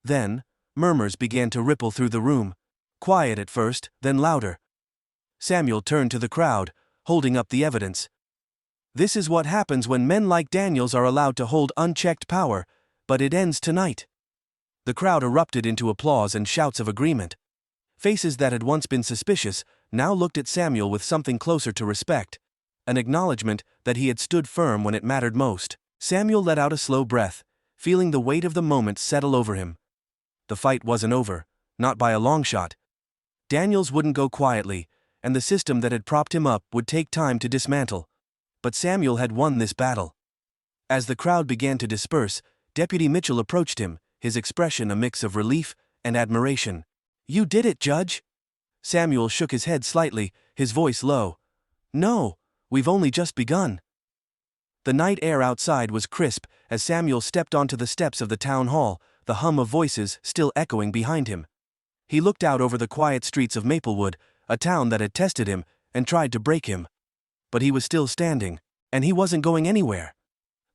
Then, murmurs began to ripple through the room, quiet at first, then louder. Samuel turned to the crowd, holding up the evidence. "This is what happens when men like Daniels are allowed to hold unchecked power, but it ends tonight." The crowd erupted into applause and shouts of agreement. Faces that had once been suspicious now looked at Samuel with something closer to respect, an acknowledgement that he had stood firm when it mattered most. Samuel let out a slow breath, feeling the weight of the moment settle over him. The fight wasn't over, not by a long shot. Daniels wouldn't go quietly, and the system that had propped him up would take time to dismantle. But Samuel had won this battle. As the crowd began to disperse, Deputy Mitchell approached him, his expression a mix of relief and admiration. "You did it, Judge." Samuel shook his head slightly, his voice low. "No, we've only just begun." The night air outside was crisp as Samuel stepped onto the steps of the town hall, the hum of voices still echoing behind him. He looked out over the quiet streets of Maplewood, a town that had tested him and tried to break him. But he was still standing, and he wasn't going anywhere.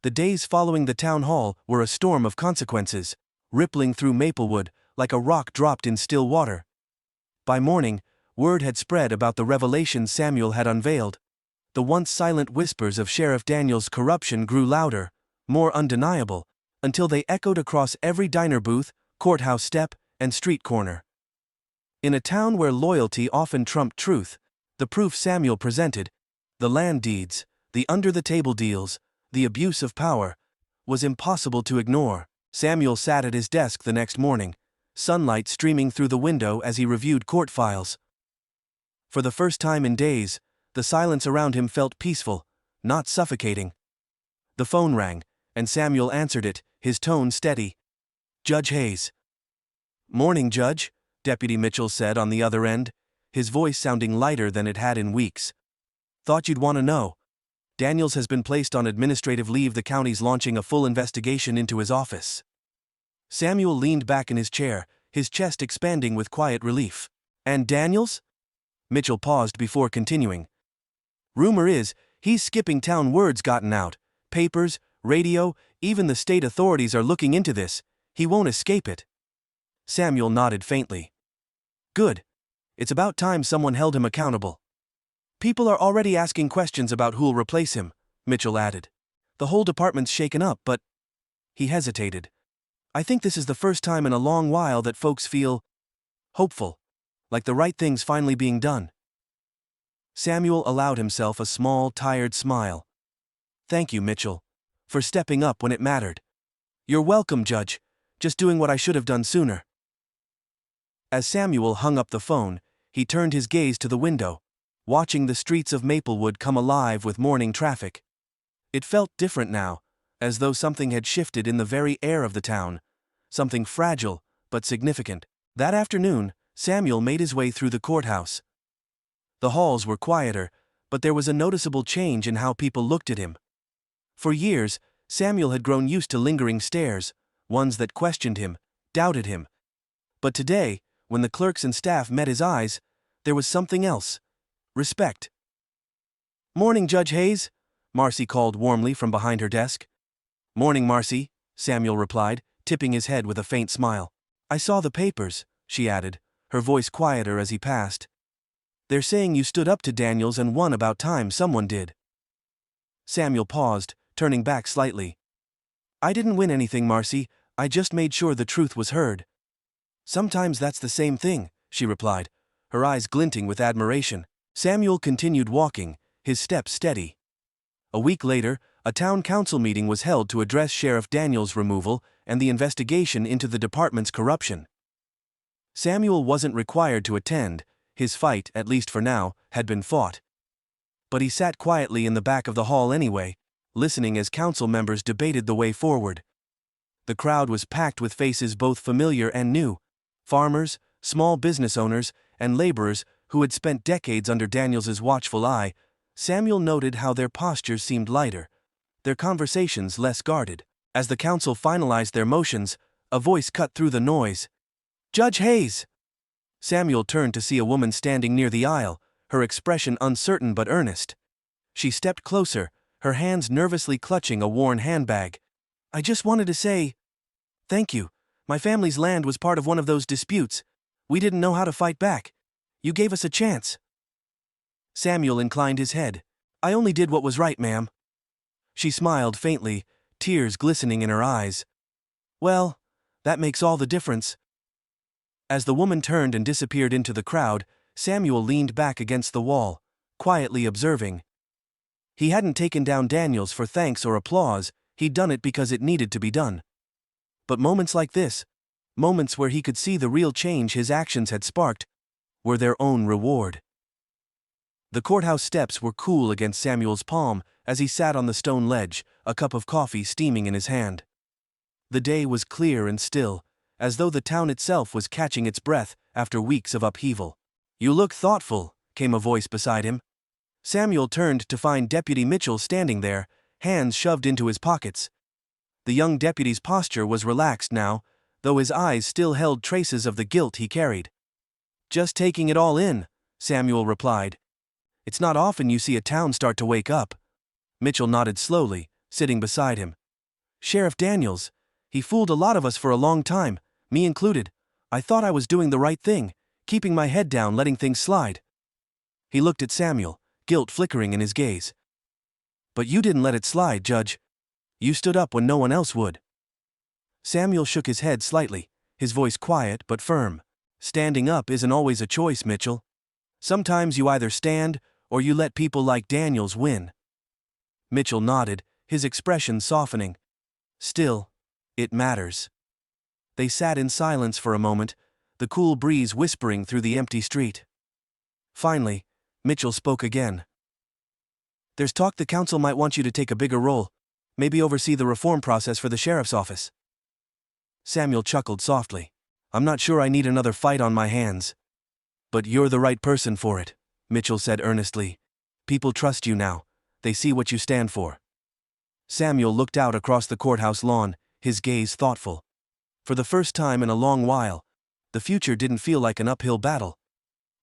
The days following the town hall were a storm of consequences, rippling through Maplewood like a rock dropped in still water. By morning, word had spread about the revelations Samuel had unveiled. The once silent whispers of Sheriff Daniels' corruption grew louder, more undeniable, until they echoed across every diner booth, courthouse step, and street corner. In a town where loyalty often trumped truth, the proof Samuel presented, the land deeds, the under-the-table deals, the abuse of power, was impossible to ignore. Samuel sat at his desk the next morning, sunlight streaming through the window as he reviewed court files. For the first time in days, the silence around him felt peaceful, not suffocating. The phone rang, and Samuel answered it, his tone steady. "Judge Hayes." "Morning, Judge," Deputy Mitchell said on the other end, his voice sounding lighter than it had in weeks. "Thought you'd want to know. Daniels has been placed on administrative leave. The county's launching a full investigation into his office." Samuel leaned back in his chair, his chest expanding with quiet relief. And Daniels? Mitchell paused before continuing. Rumor is, he's skipping town. Word's gotten out. Papers, radio, even the state authorities are looking into this. He won't escape it. Samuel nodded faintly. Good. It's about time someone held him accountable. People are already asking questions about who'll replace him, Mitchell added. The whole department's shaken up, but... He hesitated. I think this is the first time in a long while that folks feel hopeful, like the right thing's finally being done. Samuel allowed himself a small, tired smile. Thank you, Mitchell, for stepping up when it mattered. You're welcome, Judge. Just doing what I should have done sooner. As Samuel hung up the phone, he turned his gaze to the window, watching the streets of Maplewood come alive with morning traffic. It felt different now, as though something had shifted in the very air of the town, something fragile but significant. That afternoon, Samuel made his way through the courthouse. The halls were quieter, but there was a noticeable change in how people looked at him. For years, Samuel had grown used to lingering stares, ones that questioned him, doubted him. But today, when the clerks and staff met his eyes, there was something else. Respect. Morning, Judge Hayes, Marcy called warmly from behind her desk. Morning, Marcy, Samuel replied, tipping his head with a faint smile. I saw the papers, she added, her voice quieter as he passed. They're saying you stood up to Daniels and won. About time someone did. Samuel paused, turning back slightly. I didn't win anything, Marcy, I just made sure the truth was heard. Sometimes that's the same thing, she replied, her eyes glinting with admiration. Samuel continued walking, his steps steady. A week later, a town council meeting was held to address Sheriff Daniels' removal and the investigation into the department's corruption. Samuel wasn't required to attend, his fight, at least for now, had been fought. But he sat quietly in the back of the hall anyway, listening as council members debated the way forward. The crowd was packed with faces both familiar and new, farmers, small business owners, and laborers who had spent decades under Daniels's watchful eye. Samuel noted how their postures seemed lighter, their conversations less guarded. As the council finalized their motions, a voice cut through the noise. Judge Hayes! Samuel turned to see a woman standing near the aisle, her expression uncertain but earnest. She stepped closer, her hands nervously clutching a worn handbag. I just wanted to say, thank you. My family's land was part of one of those disputes. We didn't know how to fight back. You gave us a chance. Samuel inclined his head. I only did what was right, ma'am. She smiled faintly, tears glistening in her eyes. Well, that makes all the difference. As the woman turned and disappeared into the crowd, Samuel leaned back against the wall, quietly observing. He hadn't taken down Daniels for thanks or applause, he'd done it because it needed to be done. But moments like this, moments where he could see the real change his actions had sparked, were their own reward. The courthouse steps were cool against Samuel's palm as he sat on the stone ledge, a cup of coffee steaming in his hand. The day was clear and still, as though the town itself was catching its breath after weeks of upheaval. You look thoughtful, came a voice beside him. Samuel turned to find Deputy Mitchell standing there, hands shoved into his pockets. The young deputy's posture was relaxed now, though his eyes still held traces of the guilt he carried. Just taking it all in, Samuel replied. It's not often you see a town start to wake up. Mitchell nodded slowly, sitting beside him. Sheriff Daniels, he fooled a lot of us for a long time, me included. I thought I was doing the right thing, keeping my head down, letting things slide. He looked at Samuel, guilt flickering in his gaze. But you didn't let it slide, Judge. You stood up when no one else would. Samuel shook his head slightly, his voice quiet but firm. Standing up isn't always a choice, Mitchell. Sometimes you either stand, or you let people like Daniels win. Mitchell nodded, his expression softening. Still, it matters. They sat in silence for a moment, the cool breeze whispering through the empty street. Finally, Mitchell spoke again. There's talk the council might want you to take a bigger role, maybe oversee the reform process for the sheriff's office. Samuel chuckled softly. I'm not sure I need another fight on my hands. But you're the right person for it, Mitchell said earnestly. People trust you now. They see what you stand for. Samuel looked out across the courthouse lawn, his gaze thoughtful. For the first time in a long while, The future didn't feel like an uphill battle.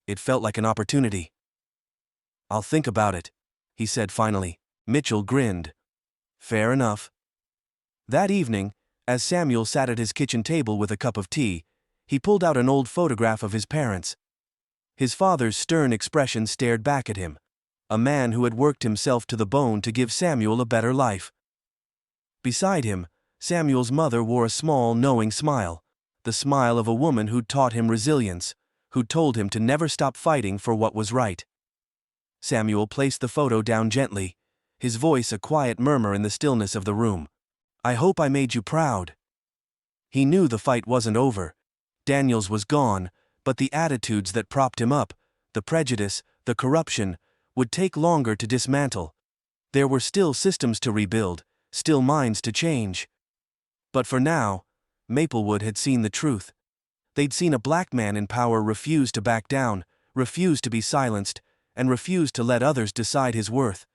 It felt like an opportunity. "I'll think about it," he said finally. Mitchell grinned. "Fair enough." That evening, as Samuel sat at his kitchen table with a cup of tea, he pulled out an old photograph of his parents. His father's stern expression stared back at him, a man who had worked himself to the bone to give Samuel a better life. Beside him, Samuel's mother wore a small, knowing smile, the smile of a woman who'd taught him resilience, who'd told him to never stop fighting for what was right. Samuel placed the photo down gently, his voice a quiet murmur in the stillness of the room. "I hope I made you proud." He knew the fight wasn't over. Daniels was gone, but the attitudes that propped him up, the prejudice, the corruption, would take longer to dismantle. There were still systems to rebuild, still minds to change. But for now, Maplewood had seen the truth. They'd seen a black man in power refuse to back down, refuse to be silenced, and refuse to let others decide his worth.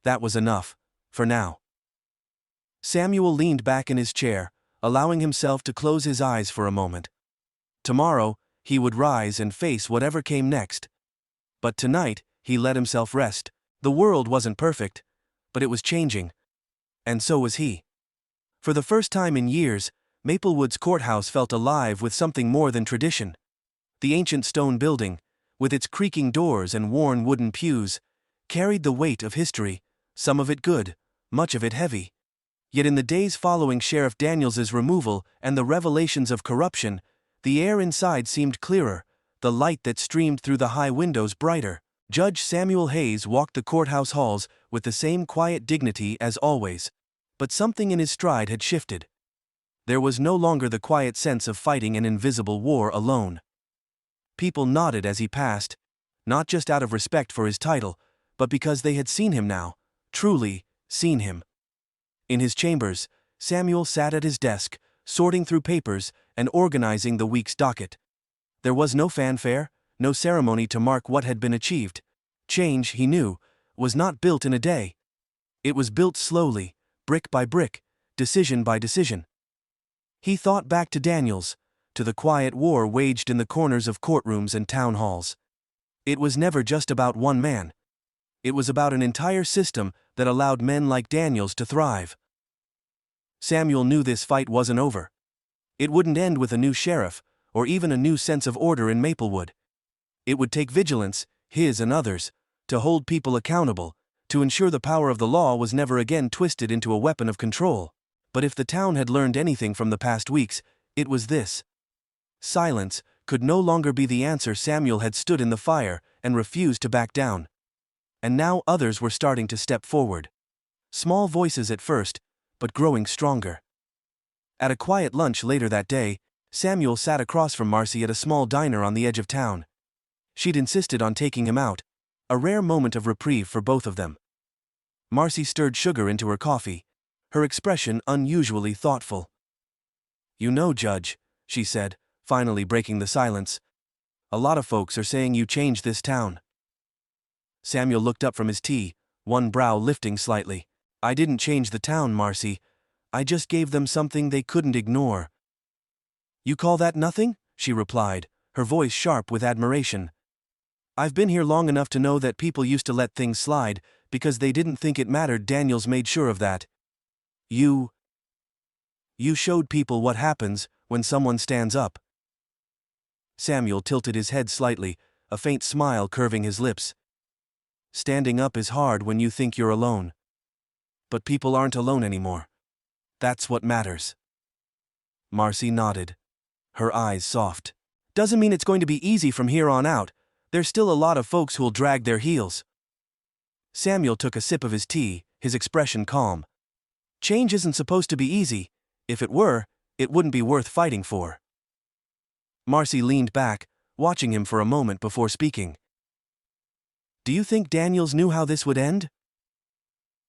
That was enough, for now. Samuel leaned back in his chair, allowing himself to close his eyes for a moment. Tomorrow, he would rise and face whatever came next. But tonight, he let himself rest. The world wasn't perfect, but it was changing. And so was he. For the first time in years, Maplewood's courthouse felt alive with something more than tradition. The ancient stone building, with its creaking doors and worn wooden pews, carried the weight of history, some of it good, much of it heavy. Yet in the days following Sheriff Daniels's removal and the revelations of corruption, the air inside seemed clearer, the light that streamed through the high windows brighter. Judge Samuel Hayes walked the courthouse halls with the same quiet dignity as always. But something in his stride had shifted. There was no longer the quiet sense of fighting an invisible war alone. People nodded as he passed, not just out of respect for his title, but because they had seen him now, truly seen him. In his chambers, Samuel sat at his desk, sorting through papers and organizing the week's docket. There was no fanfare, no ceremony to mark what had been achieved. Change, he knew, was not built in a day. It was built slowly, brick by brick, decision by decision. He thought back to Daniels, to the quiet war waged in the corners of courtrooms and town halls. It was never just about one man. It was about an entire system that allowed men like Daniels to thrive. Samuel knew this fight wasn't over. It wouldn't end with a new sheriff, or even a new sense of order in Maplewood. It would take vigilance, his and others, to hold people accountable, to ensure the power of the law was never again twisted into a weapon of control. But if the town had learned anything from the past weeks, it was this. Silence could no longer be the answer. Samuel had stood in the fire and refused to back down. And now others were starting to step forward. Small voices at first, but growing stronger. At a quiet lunch later that day, Samuel sat across from Marcy at a small diner on the edge of town. She'd insisted on taking him out, a rare moment of reprieve for both of them. Marcy stirred sugar into her coffee, her expression unusually thoughtful. "You know, Judge," she said, finally breaking the silence, "a lot of folks are saying you changed this town." Samuel looked up from his tea, one brow lifting slightly. "I didn't change the town, Marcy. I just gave them something they couldn't ignore." "You call that nothing?" she replied, her voice sharp with admiration. "I've been here long enough to know that people used to let things slide because they didn't think it mattered. Daniels made sure of that. You showed people what happens when someone stands up." Samuel tilted his head slightly, a faint smile curving his lips. "Standing up is hard when you think you're alone. But people aren't alone anymore. That's what matters." Marcy nodded, her eyes soft. "Doesn't mean it's going to be easy from here on out. There's still a lot of folks who'll drag their heels." Samuel took a sip of his tea, his expression calm. "Change isn't supposed to be easy. If it were, it wouldn't be worth fighting for." Marcy leaned back, watching him for a moment before speaking. "Do you think Daniels knew how this would end?"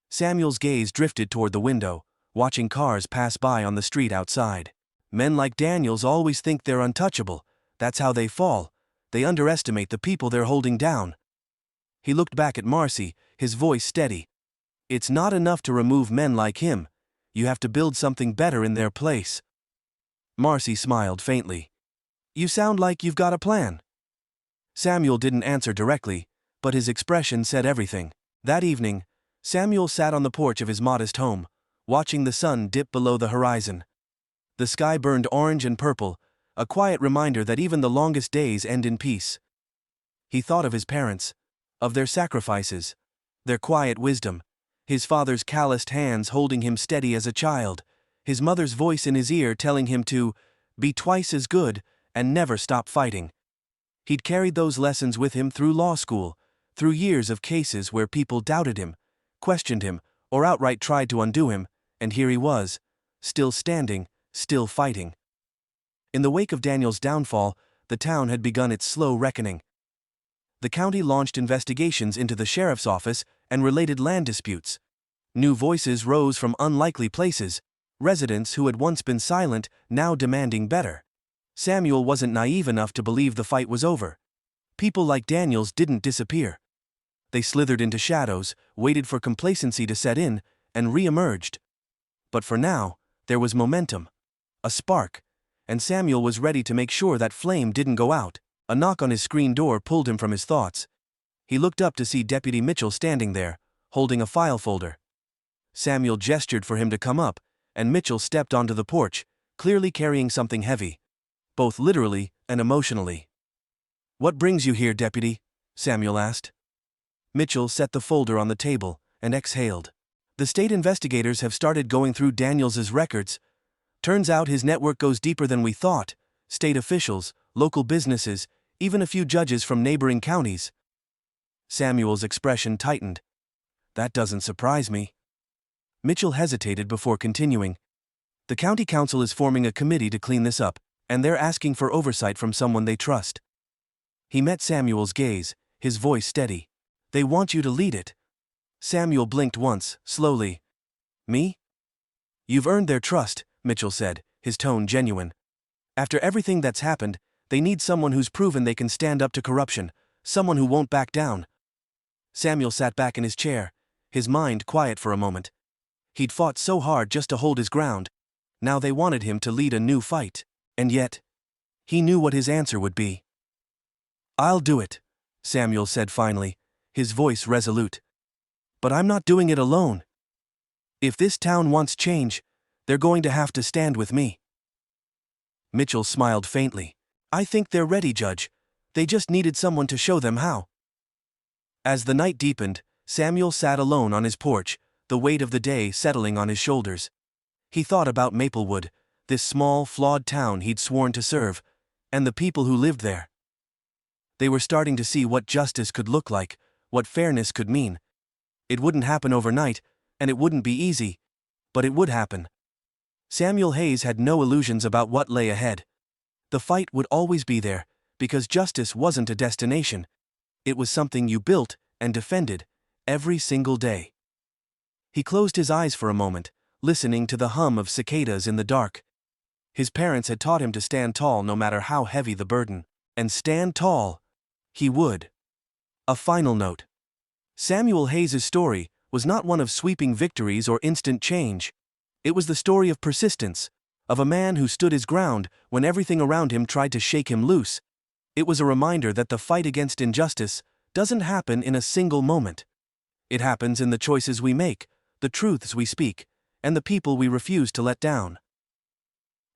Samuel's gaze drifted toward the window, watching cars pass by on the street outside. Men like Daniels always think they're untouchable. That's how they fall. They underestimate the people they're holding down. He looked back at Marcy, his voice steady. "It's not enough to remove men like him. You have to build something better in their place." Marcy smiled faintly. You sound like you've got a plan." Samuel didn't answer directly, but his expression said everything. That evening, Samuel sat on the porch of his modest home, watching the sun dip below the horizon. The sky burned orange and purple, a quiet reminder that even the longest days end in peace. He thought of his parents, of their sacrifices, their quiet wisdom, his father's calloused hands holding him steady as a child, his mother's voice in his ear telling him to be twice as good and never stop fighting. He'd carried those lessons with him through law school, through years of cases where people doubted him, questioned him, or outright tried to undo him, and here he was, still standing, still fighting. In the wake of Daniel's downfall, the town had begun its slow reckoning. The county launched investigations into the sheriff's office and related land disputes. New voices rose from unlikely places, residents who had once been silent now demanding better. Samuel wasn't naive enough to believe the fight was over. People like Daniels didn't disappear. They slithered into shadows, waited for complacency to set in, and re-emerged. But for now, there was momentum. A spark. And Samuel was ready to make sure that flame didn't go out. A knock on his screen door pulled him from his thoughts. He looked up to see Deputy Mitchell standing there, holding a file folder. Samuel gestured for him to come up, and Mitchell stepped onto the porch, clearly carrying something heavy, both literally and emotionally. "What brings you here, Deputy?" Samuel asked. Mitchell set the folder on the table and exhaled. "The state investigators have started going through Daniels's records. Turns out his network goes deeper than we thought. State officials, local businesses, even a few judges from neighboring counties." Samuel's expression tightened. "That doesn't surprise me." Mitchell hesitated before continuing. "The county council is forming a committee to clean this up, and they're asking for oversight from someone they trust." He met Samuel's gaze, his voice steady. "They want you to lead it." Samuel blinked once, slowly. "Me?" "You've earned their trust," Mitchell said, his tone genuine. "After everything that's happened, they need someone who's proven they can stand up to corruption, someone who won't back down." Samuel sat back in his chair, his mind quiet for a moment. He'd fought so hard just to hold his ground. Now they wanted him to lead a new fight. And yet, he knew what his answer would be. "I'll do it," Samuel said finally, his voice resolute. "But I'm not doing it alone. If this town wants change, they're going to have to stand with me." Mitchell smiled faintly. "I think they're ready, Judge. They just needed someone to show them how." As the night deepened, Samuel sat alone on his porch, the weight of the day settling on his shoulders. He thought about Maplewood, this small, flawed town he'd sworn to serve, and the people who lived there. They were starting to see what justice could look like, what fairness could mean. It wouldn't happen overnight, and it wouldn't be easy, but it would happen. Samuel Hayes had no illusions about what lay ahead. The fight would always be there, because justice wasn't a destination. It was something you built and defended, every single day. He closed his eyes for a moment, listening to the hum of cicadas in the dark. His parents had taught him to stand tall no matter how heavy the burden. And stand tall he would. A final note. Samuel Hayes' story was not one of sweeping victories or instant change. It was the story of persistence, of a man who stood his ground when everything around him tried to shake him loose. It was a reminder that the fight against injustice doesn't happen in a single moment. It happens in the choices we make, the truths we speak, and the people we refuse to let down.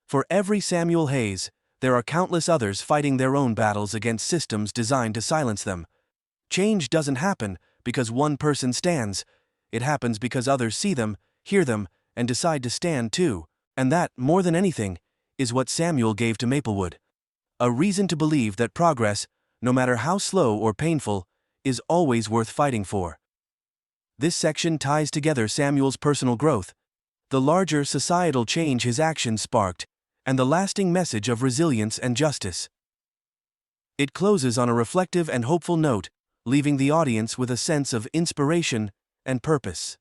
For every Samuel Hayes, there are countless others fighting their own battles against systems designed to silence them. Change doesn't happen because one person stands. It happens because others see them, hear them, and decide to stand too. And that, more than anything, is what Samuel gave to Maplewood. A reason to believe that progress, no matter how slow or painful, is always worth fighting for. This section ties together Samuel's personal growth, the larger societal change his actions sparked, and the lasting message of resilience and justice. It closes on a reflective and hopeful note, leaving the audience with a sense of inspiration and purpose.